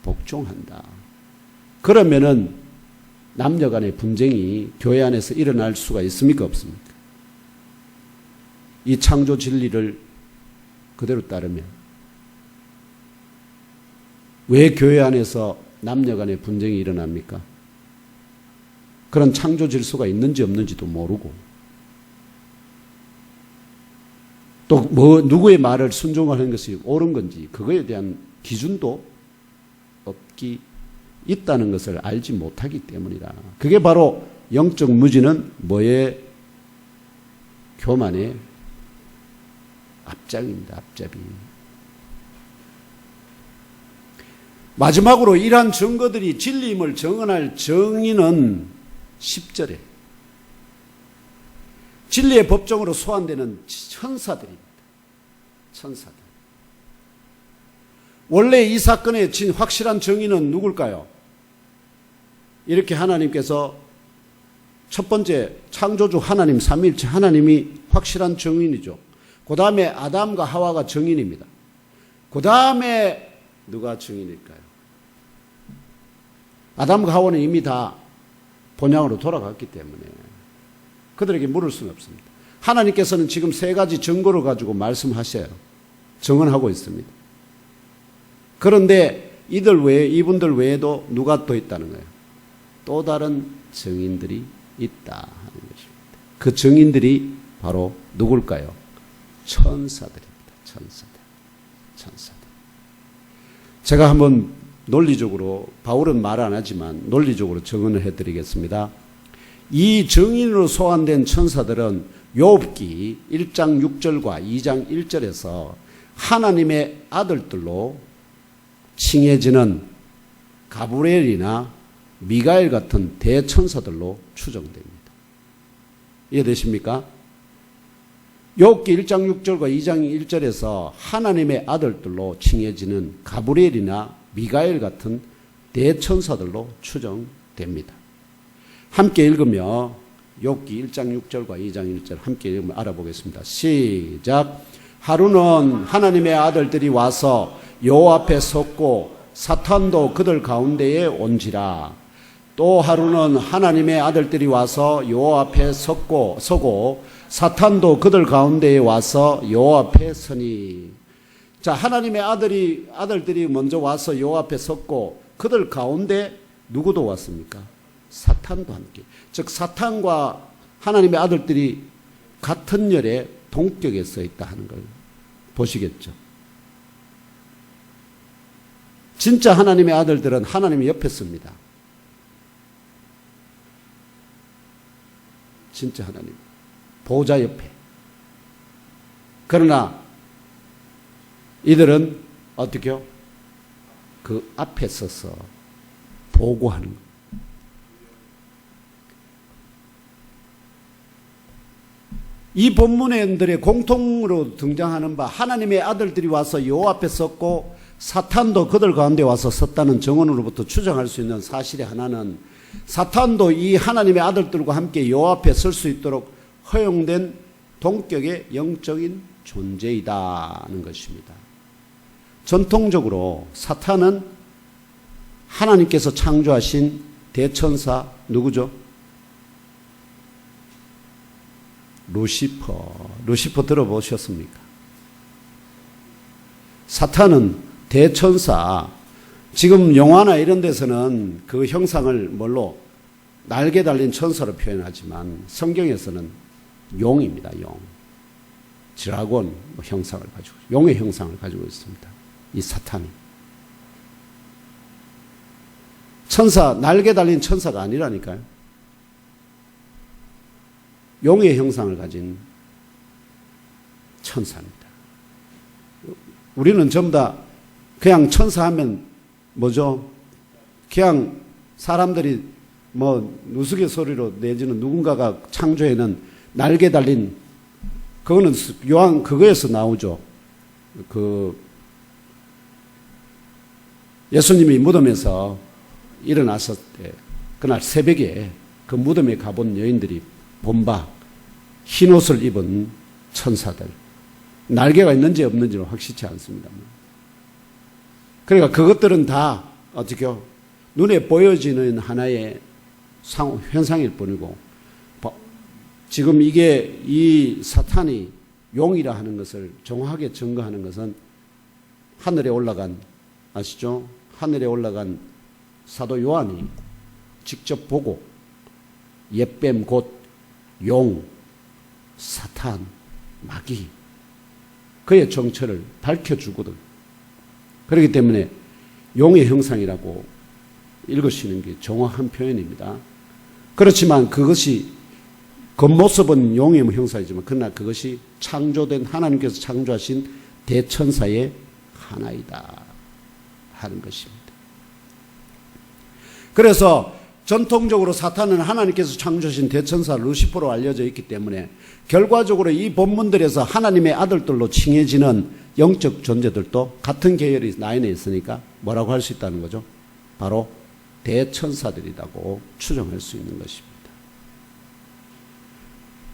Speaker 1: 복종한다. 그러면은 남녀 간의 분쟁이 교회 안에서 일어날 수가 있습니까? 없습니까? 이 창조 진리를 그대로 따르면. 왜 교회 안에서 남녀 간의 분쟁이 일어납니까? 그런 창조 질서가 있는지 없는지도 모르고 또 누구의 말을 순종하는 것이 옳은 건지 그거에 대한 기준도 있다는 것을 알지 못하기 때문이다. 그게 바로 영적 무지는 뭐의 교만의 앞잡이입니다. 앞잡이. 마지막으로 이러한 증거들이 진리임을 증언할 정의는 10절에 진리의 법정으로 소환되는 천사들입니다. 천사들. 원래 이 사건의 확실한 정의는 누굴까요? 이렇게 하나님께서 첫 번째 창조주 하나님 삼위일체 하나님이 확실한 정인이죠. 그 다음에 아담과 하와가 정인입니다. 그 다음에 누가 정인일까요? 아담과 하와는 이미 다 본향으로 돌아갔기 때문에 그들에게 물을 수는 없습니다. 하나님께서는 지금 세 가지 증거를 가지고 말씀하셔요. 증언하고 있습니다. 그런데 이분들 외에도 누가 또 있다는 거예요? 또 다른 증인들이 있다 하는 것입니다. 그 증인들이 바로 누굴까요? 천사들입니다. 천사들. 제가 한번 논리적으로 바울은 말 안 하지만 논리적으로 증언을 해드리겠습니다. 이 증인으로 소환된 천사들은 욥기 1장 6절과 2장 1절에서 하나님의 아들들로 칭해지는 가브리엘이나 미가엘 같은 대천사들로 추정됩니다. 이해되십니까? 욥기 1장 6절과 2장 1절에서 하나님의 아들들로 칭해지는 가브리엘이나 미가엘 같은 대천사들로 추정됩니다. 함께 읽으며 욥기 1장 6절과 2장 1절 함께 읽으면 알아보겠습니다. 시작. 하루는 하나님의 아들들이 와서 여호와 앞에 섰고 사탄도 그들 가운데에 온지라. 또 하루는 하나님의 아들들이 와서 여호와 앞에 서고 사탄도 그들 가운데에 와서 여호와 앞에 서니. 자, 하나님의 아들들이 먼저 와서 여호와 앞에 섰고 그들 가운데 누구도 왔습니까? 사탄도 함께. 즉 사탄과 하나님의 아들들이 같은 열에 동격에 서 있다 하는 걸 보시겠죠. 진짜 하나님의 아들들은 하나님 옆에 섭니다. 진짜 하나님 보좌 옆에. 그러나 이들은 어떻게요? 그 앞에 서서 보고하는 거예요. 이 본문들의 공통으로 등장하는 바 하나님의 아들들이 와서 여호와 앞에 섰고 사탄도 그들 가운데 와서 섰다는 정언으로부터 추정할 수 있는 사실의 하나는 사탄도 이 하나님의 아들들과 함께 여호와 앞에 설 수 있도록 허용된 동격의 영적인 존재이다는 것입니다. 전통적으로 사탄은 하나님께서 창조하신 대천사 누구죠? 루시퍼 들어보셨습니까? 사탄은 대천사, 지금 영화나 이런 데서는 그 형상을 뭘로 날개 달린 천사로 표현하지만 성경에서는 용입니다. 용. 드라곤 형상을 가지고, 용의 형상을 가지고 있습니다. 이 사탄이. 천사, 날개 달린 천사가 아니라니까요. 용의 형상을 가진 천사입니다. 우리는 전부 다 그냥 천사하면 뭐죠? 그냥 사람들이 뭐 우스갯소리로 내지는 누군가가 창조해낸 날개 달린, 그거는 요한 그거에서 나오죠. 그 예수님이 무덤에서 일어났을 때 그날 새벽에 그 무덤에 가본 여인들이 본바 흰옷을 입은 천사들, 날개가 있는지 없는지는 확실치 않습니다. 그러니까 그것들은 다 어떻게요? 눈에 보여지는 하나의 현상일 뿐이고, 지금 이게 이 사탄이 용이라 하는 것을 정확하게 증거하는 것은 하늘에 올라간, 아시죠? 하늘에 올라간 사도 요한이 직접 보고 옛뱀 곧 용, 사탄, 마귀, 그의 정체를 밝혀주거든. 그렇기 때문에 용의 형상이라고 읽으시는 게 정확한 표현입니다. 그렇지만 그것이 겉모습은 용의 형상이지만 그러나 그것이 창조된 하나님께서 창조하신 대천사의 하나이다 하는 것입니다. 그래서 전통적으로 사탄은 하나님께서 창조하신 대천사 루시퍼로 알려져 있기 때문에 결과적으로 이 본문들에서 하나님의 아들들로 칭해지는 영적 존재들도 같은 계열이 라인에 있으니까 뭐라고 할 수 있다는 거죠? 바로 대천사들이라고 추정할 수 있는 것입니다.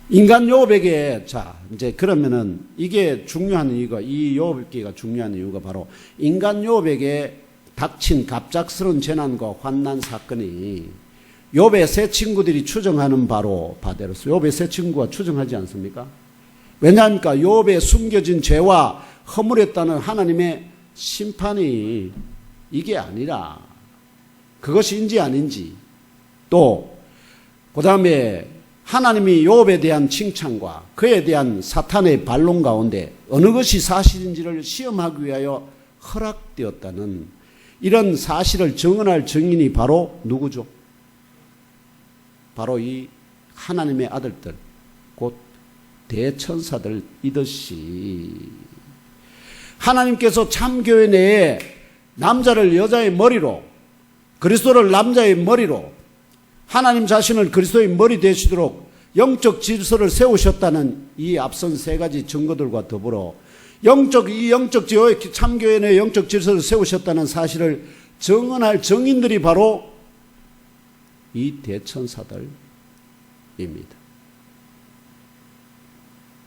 Speaker 1: 인간 요백에, 자, 이제 그러면은 이게 중요한 이유가, 이 요백기가 중요한 이유가 바로 인간 요백에 닥친 갑작스러운 재난과 환난 사건이 욥의 세 친구들이 추정하는 바대로서 욥의 세 친구가 추정하지 않습니까? 왜냐합니까? 욥의 숨겨진 죄와 허물했다는 하나님의 심판이 이게 아니라 그것인지 아닌지, 또 그 다음에 하나님이 욥에 대한 칭찬과 그에 대한 사탄의 반론 가운데 어느 것이 사실인지를 시험하기 위하여 허락되었다는 이런 사실을 증언할 증인이 바로 누구죠? 바로 이 하나님의 아들들, 곧 대천사들이듯이 하나님께서 참교회 내에 남자를 여자의 머리로, 그리스도를 남자의 머리로, 하나님 자신을 그리스도의 머리 되시도록 영적 질서를 세우셨다는 이 앞선 세 가지 증거들과 더불어 참교회 내 영적 질서를 세우셨다는 사실을 증언할 증인들이 바로 이 대천사들입니다.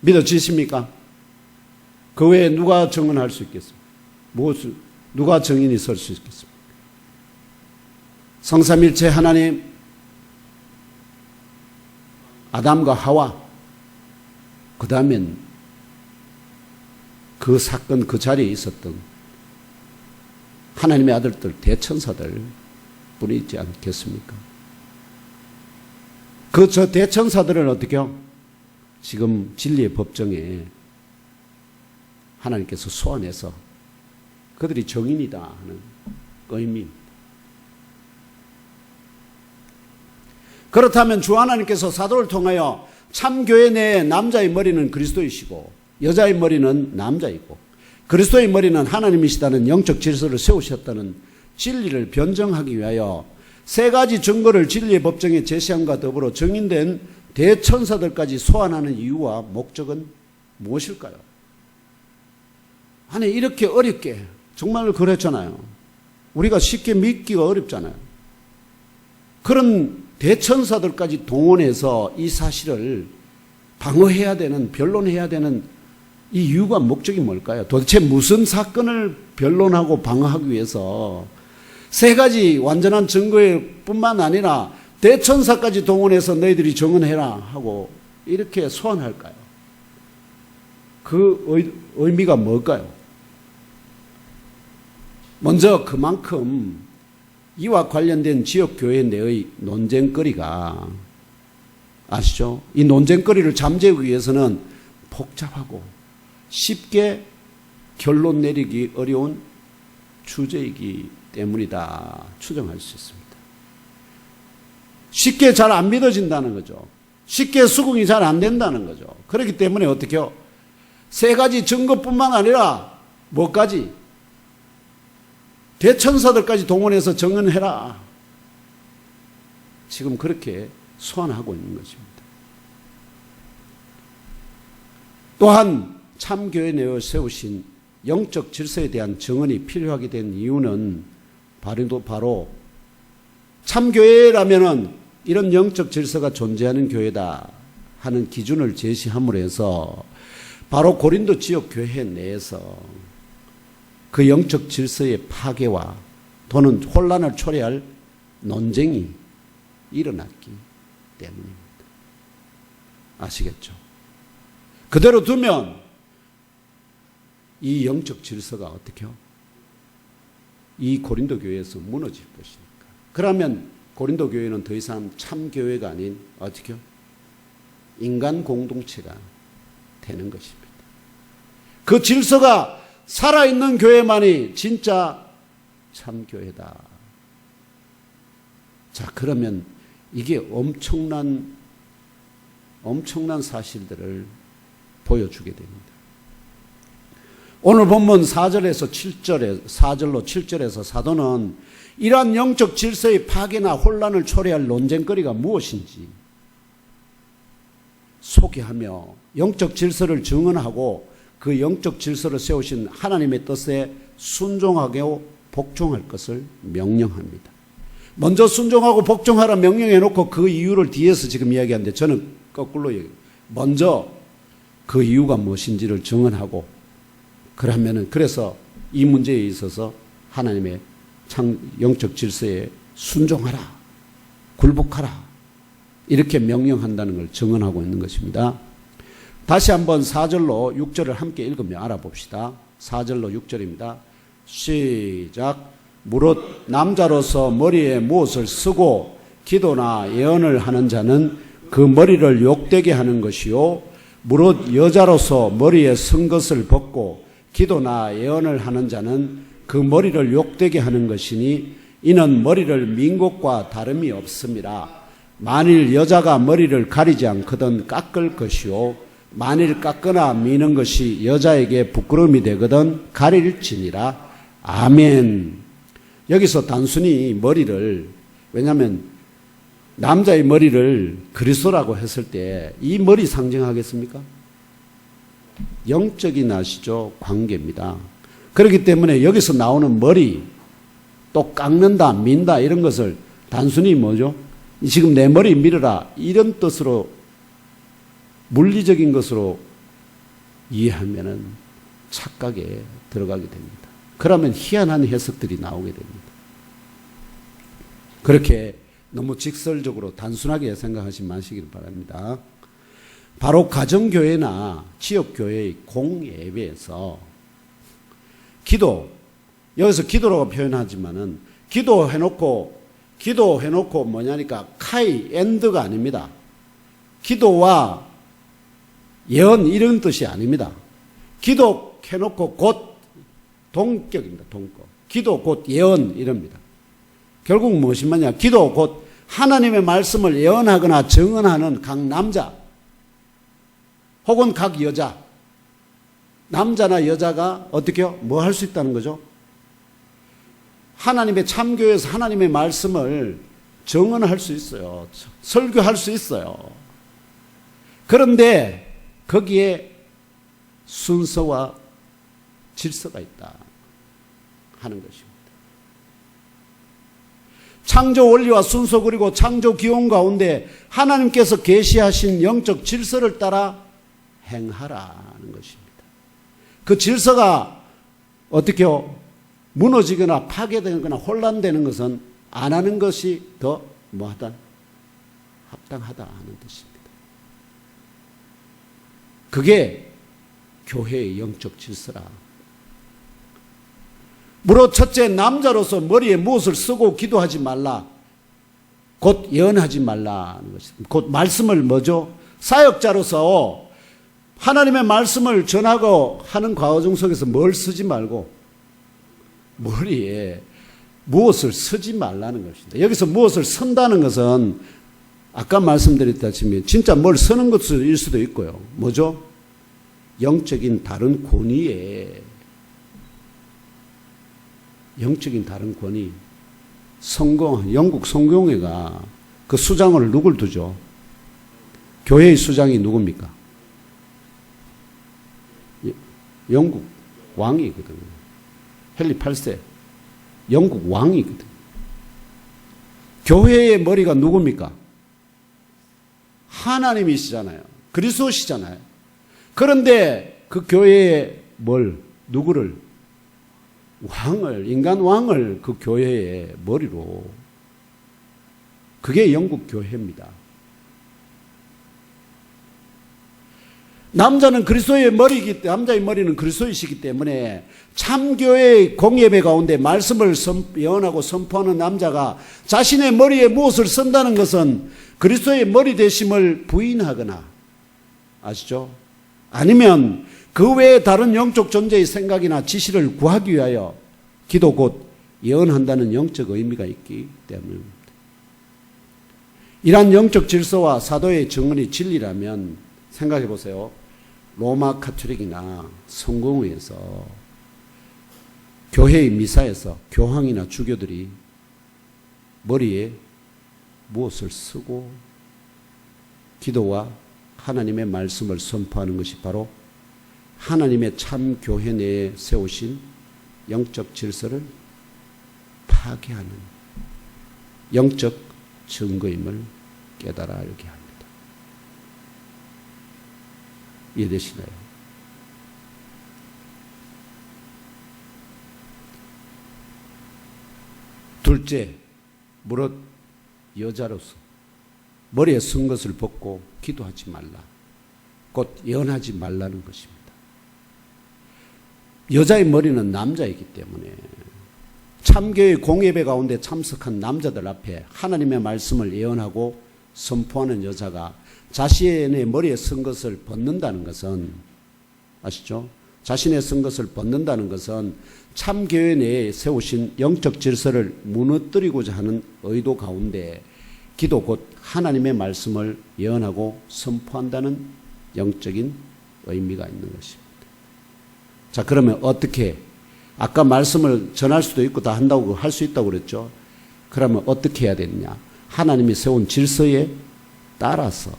Speaker 1: 믿어지십니까? 그 외에 누가 증언할 수 있겠습니까? 누가 증인이 설 수 있겠습니까? 성삼일체 하나님, 아담과 하와, 그 다음엔 그 사건 그 자리에 있었던 하나님의 아들들 대천사들 뿐이 있지 않겠습니까? 그 저 대천사들은 어떻게요? 지금 진리의 법정에 하나님께서 소환해서 그들이 정인이다 하는 의미입니다. 그렇다면 주 하나님께서 사도를 통하여 참교회 내에 남자의 머리는 그리스도이시고 여자의 머리는 남자이고 그리스도의 머리는 하나님이시다는 영적 질서를 세우셨다는 진리를 변정하기 위하여 세 가지 증거를 진리의 법정에 제시함과 더불어 증인된 대천사들까지 소환하는 이유와 목적은 무엇일까요? 아니 이렇게 어렵게 정말 그랬잖아요. 우리가 쉽게 믿기가 어렵잖아요. 그런 대천사들까지 동원해서 이 사실을 방어해야 되는, 변론해야 되는 이 이유가 목적이 뭘까요? 도대체 무슨 사건을 변론하고 방어하기 위해서 세 가지 완전한 증거일 뿐만 아니라 대천사까지 동원해서 너희들이 증언해라 하고 이렇게 소환할까요? 그 의미가 뭘까요? 먼저 그만큼 이와 관련된 지역교회 내의 논쟁거리가 아시죠? 이 논쟁거리를 잠재우기 위해서는 복잡하고 쉽게 결론 내리기 어려운 주제이기 때문이다 추정할 수 있습니다. 쉽게 잘 안 믿어진다는 거죠. 쉽게 수긍이 잘 안 된다는 거죠. 그렇기 때문에 어떻게요? 세 가지 증거뿐만 아니라 뭐까지? 대천사들까지 동원해서 증언해라. 지금 그렇게 소환하고 있는 것입니다. 또한 참교회 내에 세우신 영적 질서에 대한 증언이 필요하게 된 이유는 바로 참교회라면은 이런 영적 질서가 존재하는 교회다 하는 기준을 제시함으로 해서 바로 고린도 지역 교회 내에서 그 영적 질서의 파괴와 또는 혼란을 초래할 논쟁이 일어났기 때문입니다. 아시겠죠? 그대로 두면 이 영적 질서가 어떻게요? 이 고린도 교회에서 무너질 것이니까. 그러면 고린도 교회는 더 이상 참교회가 아닌 어떻게요? 인간 공동체가 되는 것입니다. 그 질서가 살아있는 교회만이 진짜 참교회다. 자, 그러면 이게 엄청난 사실들을 보여주게 됩니다. 오늘 본문 4절로 7절에서 사도는 이러한 영적 질서의 파괴나 혼란을 초래할 논쟁거리가 무엇인지 소개하며 영적 질서를 증언하고 그 영적 질서를 세우신 하나님의 뜻에 순종하고 복종할 것을 명령합니다. 먼저 순종하고 복종하라 명령해 놓고 그 이유를 뒤에서 지금 이야기하는데 저는 거꾸로 얘기해요. 먼저 그 이유가 무엇인지를 증언하고 그래서 이 문제에 있어서 하나님의 영적 질서에 순종하라, 굴복하라 이렇게 명령한다는 걸 증언하고 있는 것입니다. 다시 한번 4절로 6절을 함께 읽으며 알아봅시다. 4절로 6절입니다. 시작. 무릇 남자로서 머리에 무엇을 쓰고 기도나 예언을 하는 자는 그 머리를 욕되게 하는 것이요 무릇 여자로서 머리에 쓴 것을 벗고 기도나 예언을 하는 자는 그 머리를 욕되게 하는 것이니 이는 머리를 민 것과 다름이 없습니다. 만일 여자가 머리를 가리지 않거든 깎을 것이요 만일 깎거나 미는 것이 여자에게 부끄러움이 되거든 가릴지니라. 아멘. 여기서 단순히 머리를, 왜냐하면 남자의 머리를 그리스도라고 했을 때 이 머리 상징하겠습니까? 영적인 아시죠? 관계입니다. 그렇기 때문에 여기서 나오는 머리, 또 깎는다, 민다 이런 것을 단순히 뭐죠? 지금 내 머리 밀어라 이런 뜻으로 물리적인 것으로 이해하면은 착각에 들어가게 됩니다. 그러면 희한한 해석들이 나오게 됩니다. 그렇게 너무 직설적으로 단순하게 생각하지 마시길 바랍니다. 바로 가정교회나 지역교회의 공예배에서 기도, 여기서 기도라고 표현하지만은 기도해놓고 뭐냐니까 카이 엔드가 아닙니다. 기도와 예언 이런 뜻이 아닙니다. 기도해놓고 곧 동격입니다. 동격. 기도 곧 예언 이럽니다. 결국 무엇이 뭐냐? 기도 곧 하나님의 말씀을 예언하거나 증언하는 각 남자 혹은 각 여자, 남자나 여자가 어떻게요? 뭐 할 수 있다는 거죠? 하나님의 참교회에서 하나님의 말씀을 증언할 수 있어요. 설교할 수 있어요. 그런데 거기에 순서와 질서가 있다 하는 것입니다. 창조 원리와 순서 그리고 창조 기원 가운데 하나님께서 계시하신 영적 질서를 따라 행하라는 것입니다. 그 질서가 어떻게요? 무너지거나 파괴되거나 혼란되는 것은 안 하는 것이 더 뭐하다? 합당하다 하는 뜻입니다. 그게 교회의 영적 질서라. 무릇 첫째 남자로서 머리에 무엇을 쓰고 기도하지 말라. 곧 예언하지 말라는 것입니다. 곧 말씀을 뭐죠? 사역자로서 하나님의 말씀을 전하고 하는 과정 속에서 뭘 쓰지 말고 머리에 무엇을 쓰지 말라는 것입니다. 여기서 무엇을 쓴다는 것은 아까 말씀드렸다시피 진짜 뭘 쓰는 것일 수도 있고요. 뭐죠? 영적인 다른 권위에 영적인 다른 권위. 영국 성공회가 그 수장을 누굴 두죠? 교회의 수장이 누굽니까? 영국 왕이거든요. 헨리 8세. 영국 왕이거든요. 교회의 머리가 누굽니까? 하나님이시잖아요. 그리스도시잖아요. 그런데 그 교회에 누구를? 인간 왕을 그 교회의 머리로. 그게 영국 교회입니다. 남자의 머리는 그리스도이시기 때문에 참교회의 공예배 가운데 말씀을 예언하고 선포하는 남자가 자신의 머리에 무엇을 쓴다는 것은 그리스도의 머리 되심을 부인하거나, 아시죠? 아니면 그 외에 다른 영적 존재의 생각이나 지시를 구하기 위하여 기도 곧 예언한다는 영적 의미가 있기 때문입니다. 이러한 영적 질서와 사도의 증언이 진리라면 생각해 보세요. 로마 카톨릭이나 성공회에서 교회의 미사에서 교황이나 주교들이 머리에 무엇을 쓰고 기도와 하나님의 말씀을 선포하는 것이 바로 하나님의 참 교회 내에 세우신 영적 질서를 파괴하는 영적 증거임을 깨달아 알게 합니다. 이해되시나요? 둘째, 무릇 여자로서 머리에 쓴 것을 벗고 기도하지 말라. 곧 예언하지 말라는 것입니다. 여자의 머리는 남자이기 때문에 참교의 공예배 가운데 참석한 남자들 앞에 하나님의 말씀을 예언하고 선포하는 여자가 자신의 머리에 쓴 것을 벗는다는 것은, 아시죠? 자신의 쓴 것을 벗는다는 것은 참교회 내에 세우신 영적 질서를 무너뜨리고자 하는 의도 가운데 기도 곧 하나님의 말씀을 예언하고 선포한다는 영적인 의미가 있는 것입니다. 자, 그러면 어떻게? 아까 말씀을 전할 수도 있고 다 한다고 할 수 있다고 그랬죠. 그러면 어떻게 해야 되느냐? 하나님이 세운 질서에 따라서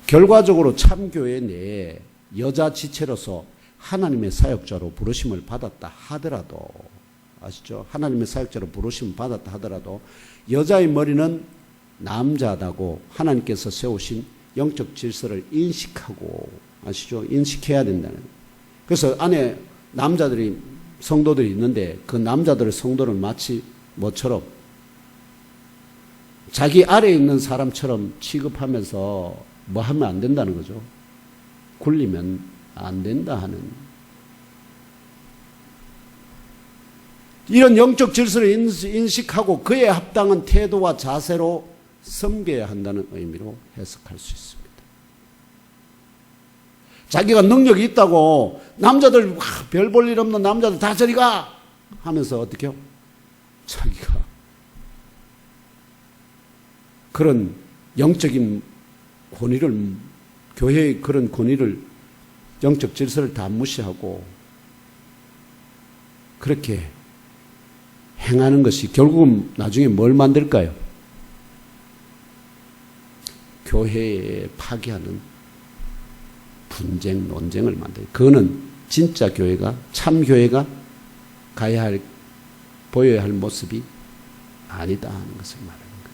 Speaker 1: 결과적으로 참교회 내에 여자 지체로서 하나님의 사역자로 부르심을 받았다 하더라도, 아시죠? 하나님의 사역자로 부르심을 받았다 하더라도 여자의 머리는 남자다고 하나님께서 세우신 영적 질서를 인식하고, 아시죠? 인식해야 된다는. 그래서 안에 남자들이 성도들이 있는데 그 남자들의 성도를 마치 뭐처럼 자기 아래에 있는 사람처럼 취급하면서 뭐 하면 안 된다는 거죠. 굴리면 안 된다 하는 이런 영적 질서를 인식하고 그에 합당한 태도와 자세로 섬겨야 한다는 의미로 해석할 수 있습니다. 자기가 능력이 있다고 남자들 별 볼 일 없는 남자들 다 저리 가 하면서 어떻게 해요? 자기가 그런 영적인 권위를 교회의 그런 권위를 영적 질서를 다 무시하고 그렇게 행하는 것이 결국은 나중에 뭘 만들까요? 교회에 파괴하는 분쟁, 논쟁을 만들어요. 그거는 진짜 교회가, 참 교회가 가야 할, 보여야 할 모습이 아니다 하는 것을 말하는 겁니다.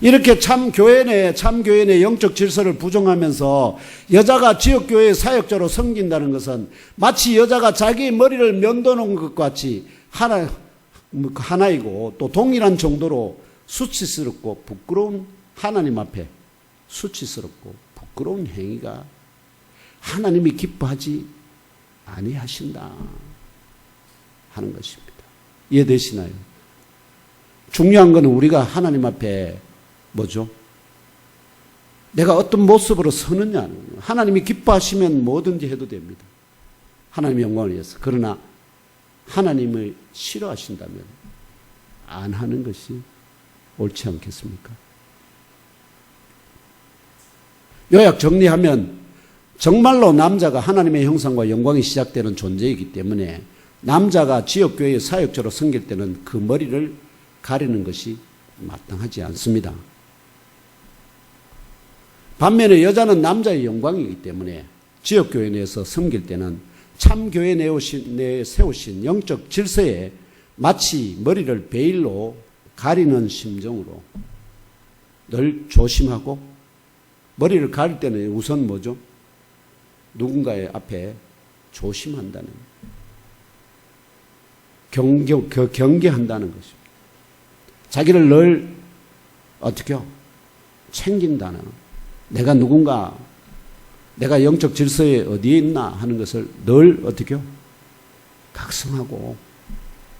Speaker 1: 이렇게 참 교회 내 영적 질서를 부정하면서 여자가 지역교회의 사역자로 섬긴다는 것은 마치 여자가 자기 머리를 면도놓은 것 같이 하나이고 또 동일한 정도로 수치스럽고 부끄러운 하나님 앞에 수치스럽고 부끄러운 행위가 하나님이 기뻐하지 아니하신다 하는 것입니다. 이해되시나요? 중요한 것은 우리가 하나님 앞에 뭐죠? 내가 어떤 모습으로 서느냐. 하나님이 기뻐하시면 뭐든지 해도 됩니다. 하나님의 영광을 위해서. 그러나 하나님을 싫어하신다면 안 하는 것이 옳지 않겠습니까? 요약 정리하면 정말로 남자가 하나님의 형상과 영광이 시작되는 존재이기 때문에 남자가 지역교회의 사역자로 섬길 때는 그 머리를 가리는 것이 마땅하지 않습니다. 반면에 여자는 남자의 영광이기 때문에 지역교회 내에서 섬길 때는 참교회 내에 세우신 영적 질서에 마치 머리를 베일로 가리는 심정으로 늘 조심하고 머리를 가릴 때는 우선 뭐죠? 누군가의 앞에 조심한다는 경계한다는 것입니다. 자기를 늘 어떻게 챙긴다는 내가 누군가 내가 영적 질서에 어디에 있나 하는 것을 늘 어떻게 각성하고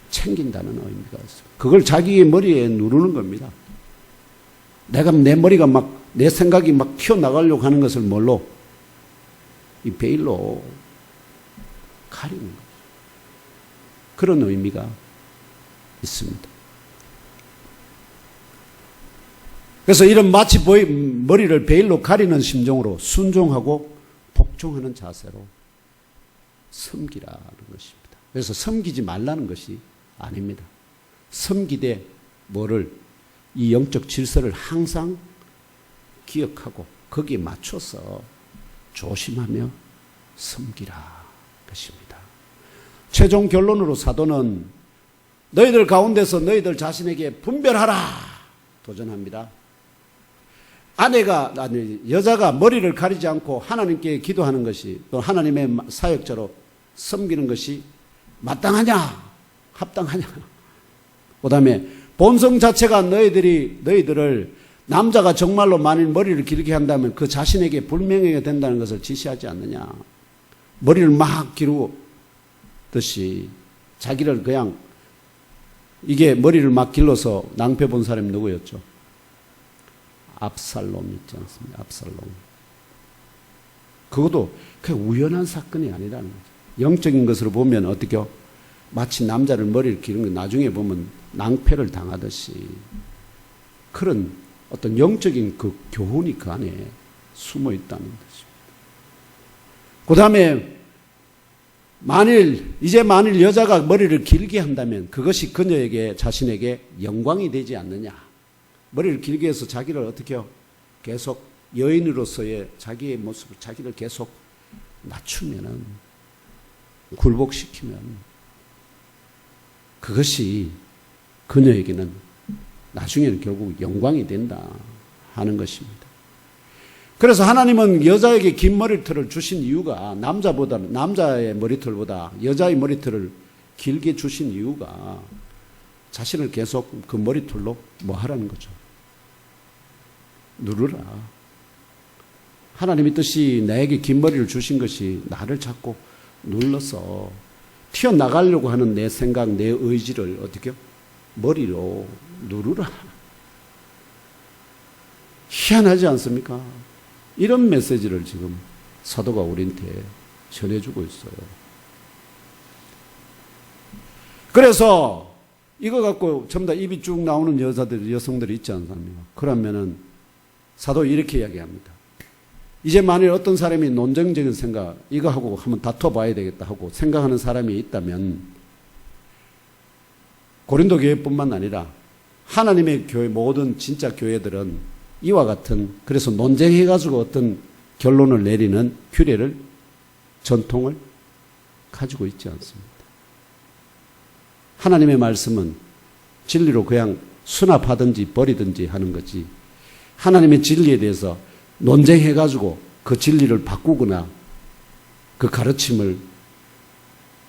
Speaker 1: 챙긴다는 의미가 있습니다. 그걸 자기의 머리에 누르는 겁니다. 내가 내 머리가 막 내 생각이 막 튀어나가려고 하는 것을 뭘로? 이 베일로 가리는 거죠. 그런 의미가 있습니다. 그래서 이런 마치 머리를 베일로 가리는 심정으로 순종하고 복종하는 자세로 섬기라는 것입니다. 그래서 섬기지 말라는 것이 아닙니다. 섬기되 뭐를? 이 영적 질서를 항상 기억하고 거기에 맞춰서 조심하며 섬기라 것입니다. 최종 결론으로 사도는 너희들 가운데서 너희들 자신에게 분별하라 도전합니다. 여자가 머리를 가리지 않고 하나님께 기도하는 것이 또 하나님의 사역자로 섬기는 것이 마땅하냐 합당하냐. 그 다음에 본성 자체가 너희들을 남자가 정말로 만일 머리를 길게 한다면 그 자신에게 불명예가 된다는 것을 지시하지 않느냐. 머리를 막 기르듯이 자기를 그냥 이게 머리를 막 길러서 낭패 본 사람이 누구였죠? 압살롬 있지 않습니까? 압살롬. 그것도 그냥 우연한 사건이 아니라는 거죠. 영적인 것으로 보면 어떻게요? 마치 남자를 머리를 기른 거 나중에 보면 낭패를 당하듯이 그런 어떤 영적인 그 교훈이 그 안에 숨어 있다는 것입니다. 그 다음에 만일 여자가 머리를 길게 한다면 그것이 그녀에게 자신에게 영광이 되지 않느냐. 머리를 길게 해서 자기를 어떻게 해요? 계속 여인으로서의 자기의 모습을 자기를 계속 낮추면은 굴복시키면 그것이 그녀에게는 나중에는 결국 영광이 된다 하는 것입니다. 그래서 하나님은 여자에게 긴 머리털을 주신 이유가 남자의 머리털보다 여자의 머리털을 길게 주신 이유가 자신을 계속 그 머리털로 뭐 하라는 거죠? 누르라. 하나님의 뜻이 나에게 긴 머리를 주신 것이 나를 자꾸 눌러서 튀어나가려고 하는 내 생각, 내 의지를 어떻게 머리로 누르라. 희한하지 않습니까? 이런 메시지를 지금 사도가 우리한테 전해주고 있어요. 그래서 이거 갖고 전부 다 입이 쭉 나오는 여성들이 있지 않습니까? 그러면은 사도 이렇게 이야기합니다. 이제 만일 어떤 사람이 논쟁적인 생각, 이거 하고 한번 다퉈봐야 되겠다 하고 생각하는 사람이 있다면 고린도 교회뿐만 아니라 하나님의 교회 모든 진짜 교회들은 이와 같은 그래서 논쟁해가지고 어떤 결론을 내리는 규례를 전통을 가지고 있지 않습니다. 하나님의 말씀은 진리로 그냥 수납하든지 버리든지 하는 거지 하나님의 진리에 대해서 논쟁해가지고 그 진리를 바꾸거나 그 가르침을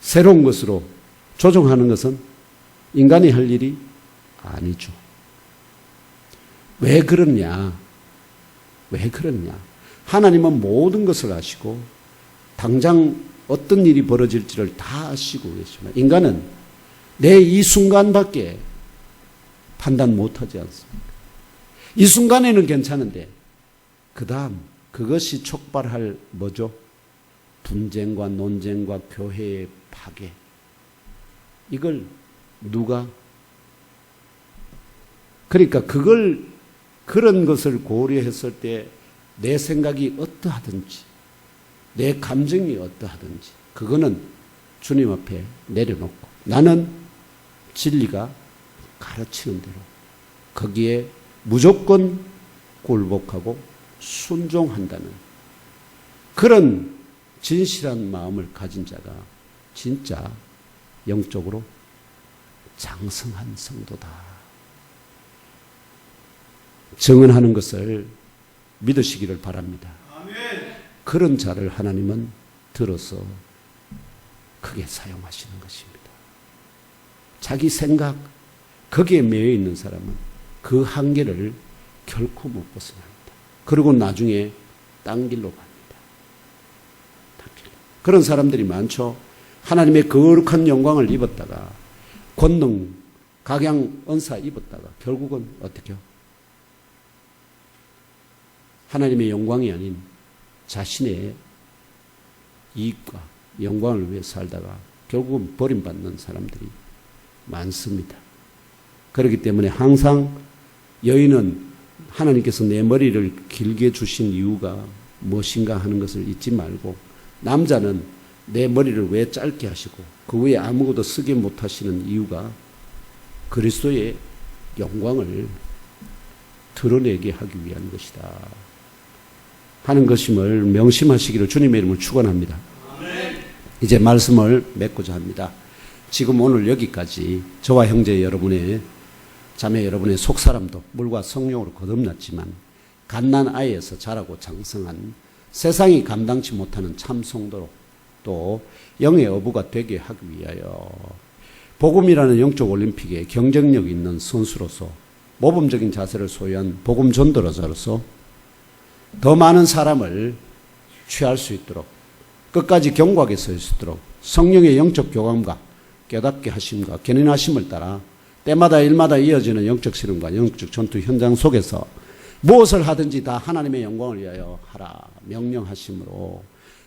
Speaker 1: 새로운 것으로 조정하는 것은 인간이 할 일이 아니죠. 왜 그러냐? 왜 그러냐? 하나님은 모든 것을 아시고 당장 어떤 일이 벌어질지를 다 아시고 계시지만 인간은 내 이 순간밖에 판단 못하지 않습니까? 이 순간에는 괜찮은데 그 다음 그것이 촉발할 뭐죠? 분쟁과 논쟁과 교회의 파괴. 이걸 누가 그러니까 그런 것을 고려했을 때 내 생각이 어떠하든지 내 감정이 어떠하든지 그거는 주님 앞에 내려놓고 나는 진리가 가르치는 대로 거기에 무조건 굴복하고 순종한다는 그런 진실한 마음을 가진 자가 진짜 영적으로 장성한 성도다. 증언하는 것을 믿으시기를 바랍니다. 아멘. 그런 자를 하나님은 들어서 크게 사용하시는 것입니다. 자기 생각 거기에 매여 있는 사람은 그 한계를 결코 못 벗어납니다. 그리고 나중에 딴 길로 갑니다. 딴 길로. 그런 사람들이 많죠. 하나님의 거룩한 영광을 입었다가 권능, 각양, 은사 입었다가 결국은 어떻게 해요? 하나님의 영광이 아닌 자신의 이익과 영광을 위해 살다가 결국은 버림받는 사람들이 많습니다. 그렇기 때문에 항상 여인은 하나님께서 내 머리를 길게 주신 이유가 무엇인가 하는 것을 잊지 말고 남자는 내 머리를 왜 짧게 하시고 그 위에 아무것도 쓰게 못하시는 이유가 그리스도의 영광을 드러내게 하기 위한 것이다 하는 것임을 명심하시기를 주님의 이름으로 축원합니다. 이제 말씀을 맺고자 합니다. 지금 오늘 여기까지 저와 형제 여러분의 자매 여러분의 속사람도 물과 성령으로 거듭났지만 갓난 아이에서 자라고 장성한 세상이 감당치 못하는 참 성도로 또 영의 어부가 되게 하기 위하여 복음이라는 영적 올림픽에 경쟁력 있는 선수로서 모범적인 자세를 소유한 복음 전도자로서 더 많은 사람을 취할 수 있도록 끝까지 경고하게 설 수 있도록 성령의 영적 교감과 깨닫게 하심과 견인하심을 따라 때마다 일마다 이어지는 영적 실험과 영적 전투 현장 속에서 무엇을 하든지 다 하나님의 영광을 위하여 하라 명령하심으로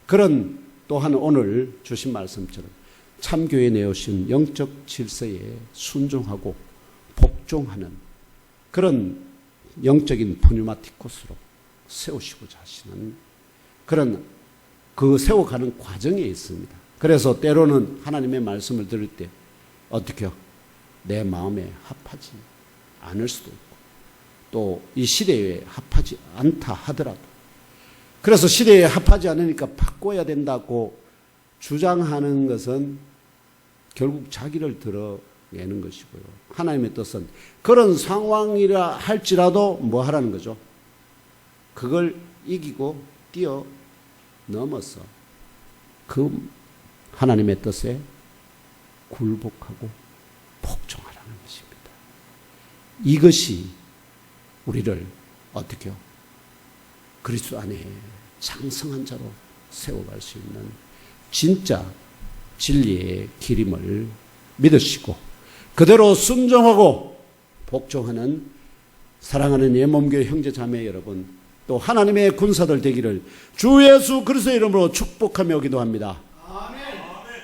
Speaker 1: 그런 또한 오늘 주신 말씀처럼 참교회에 내오신 영적 질서에 순종하고 복종하는 그런 영적인 푸뉴마티코스로 세우시고자 하시는 그런 그 세워가는 과정에 있습니다. 그래서 때로는 하나님의 말씀을 들을 때 어떻게 내 마음에 합하지 않을 수도 있고 또 이 시대에 합하지 않다 하더라도 그래서 시대에 합하지 않으니까 바꿔야 된다고 주장하는 것은 결국 자기를 드러내는 것이고요. 하나님의 뜻은 그런 상황이라 할지라도 뭐 하라는 거죠? 그걸 이기고 뛰어 넘어서 그 하나님의 뜻에 굴복하고 복종하라는 것입니다. 이것이 우리를 어떻게 그리스도 안에 장성한 자로 세워갈 수 있는 진짜 진리의 길임을 믿으시고 그대로 순종하고 복종하는 사랑하는 예몸교회 형제 자매 여러분, 또 하나님의 군사들 되기를 주 예수 그리스도의 이름으로 축복하며 기도합니다.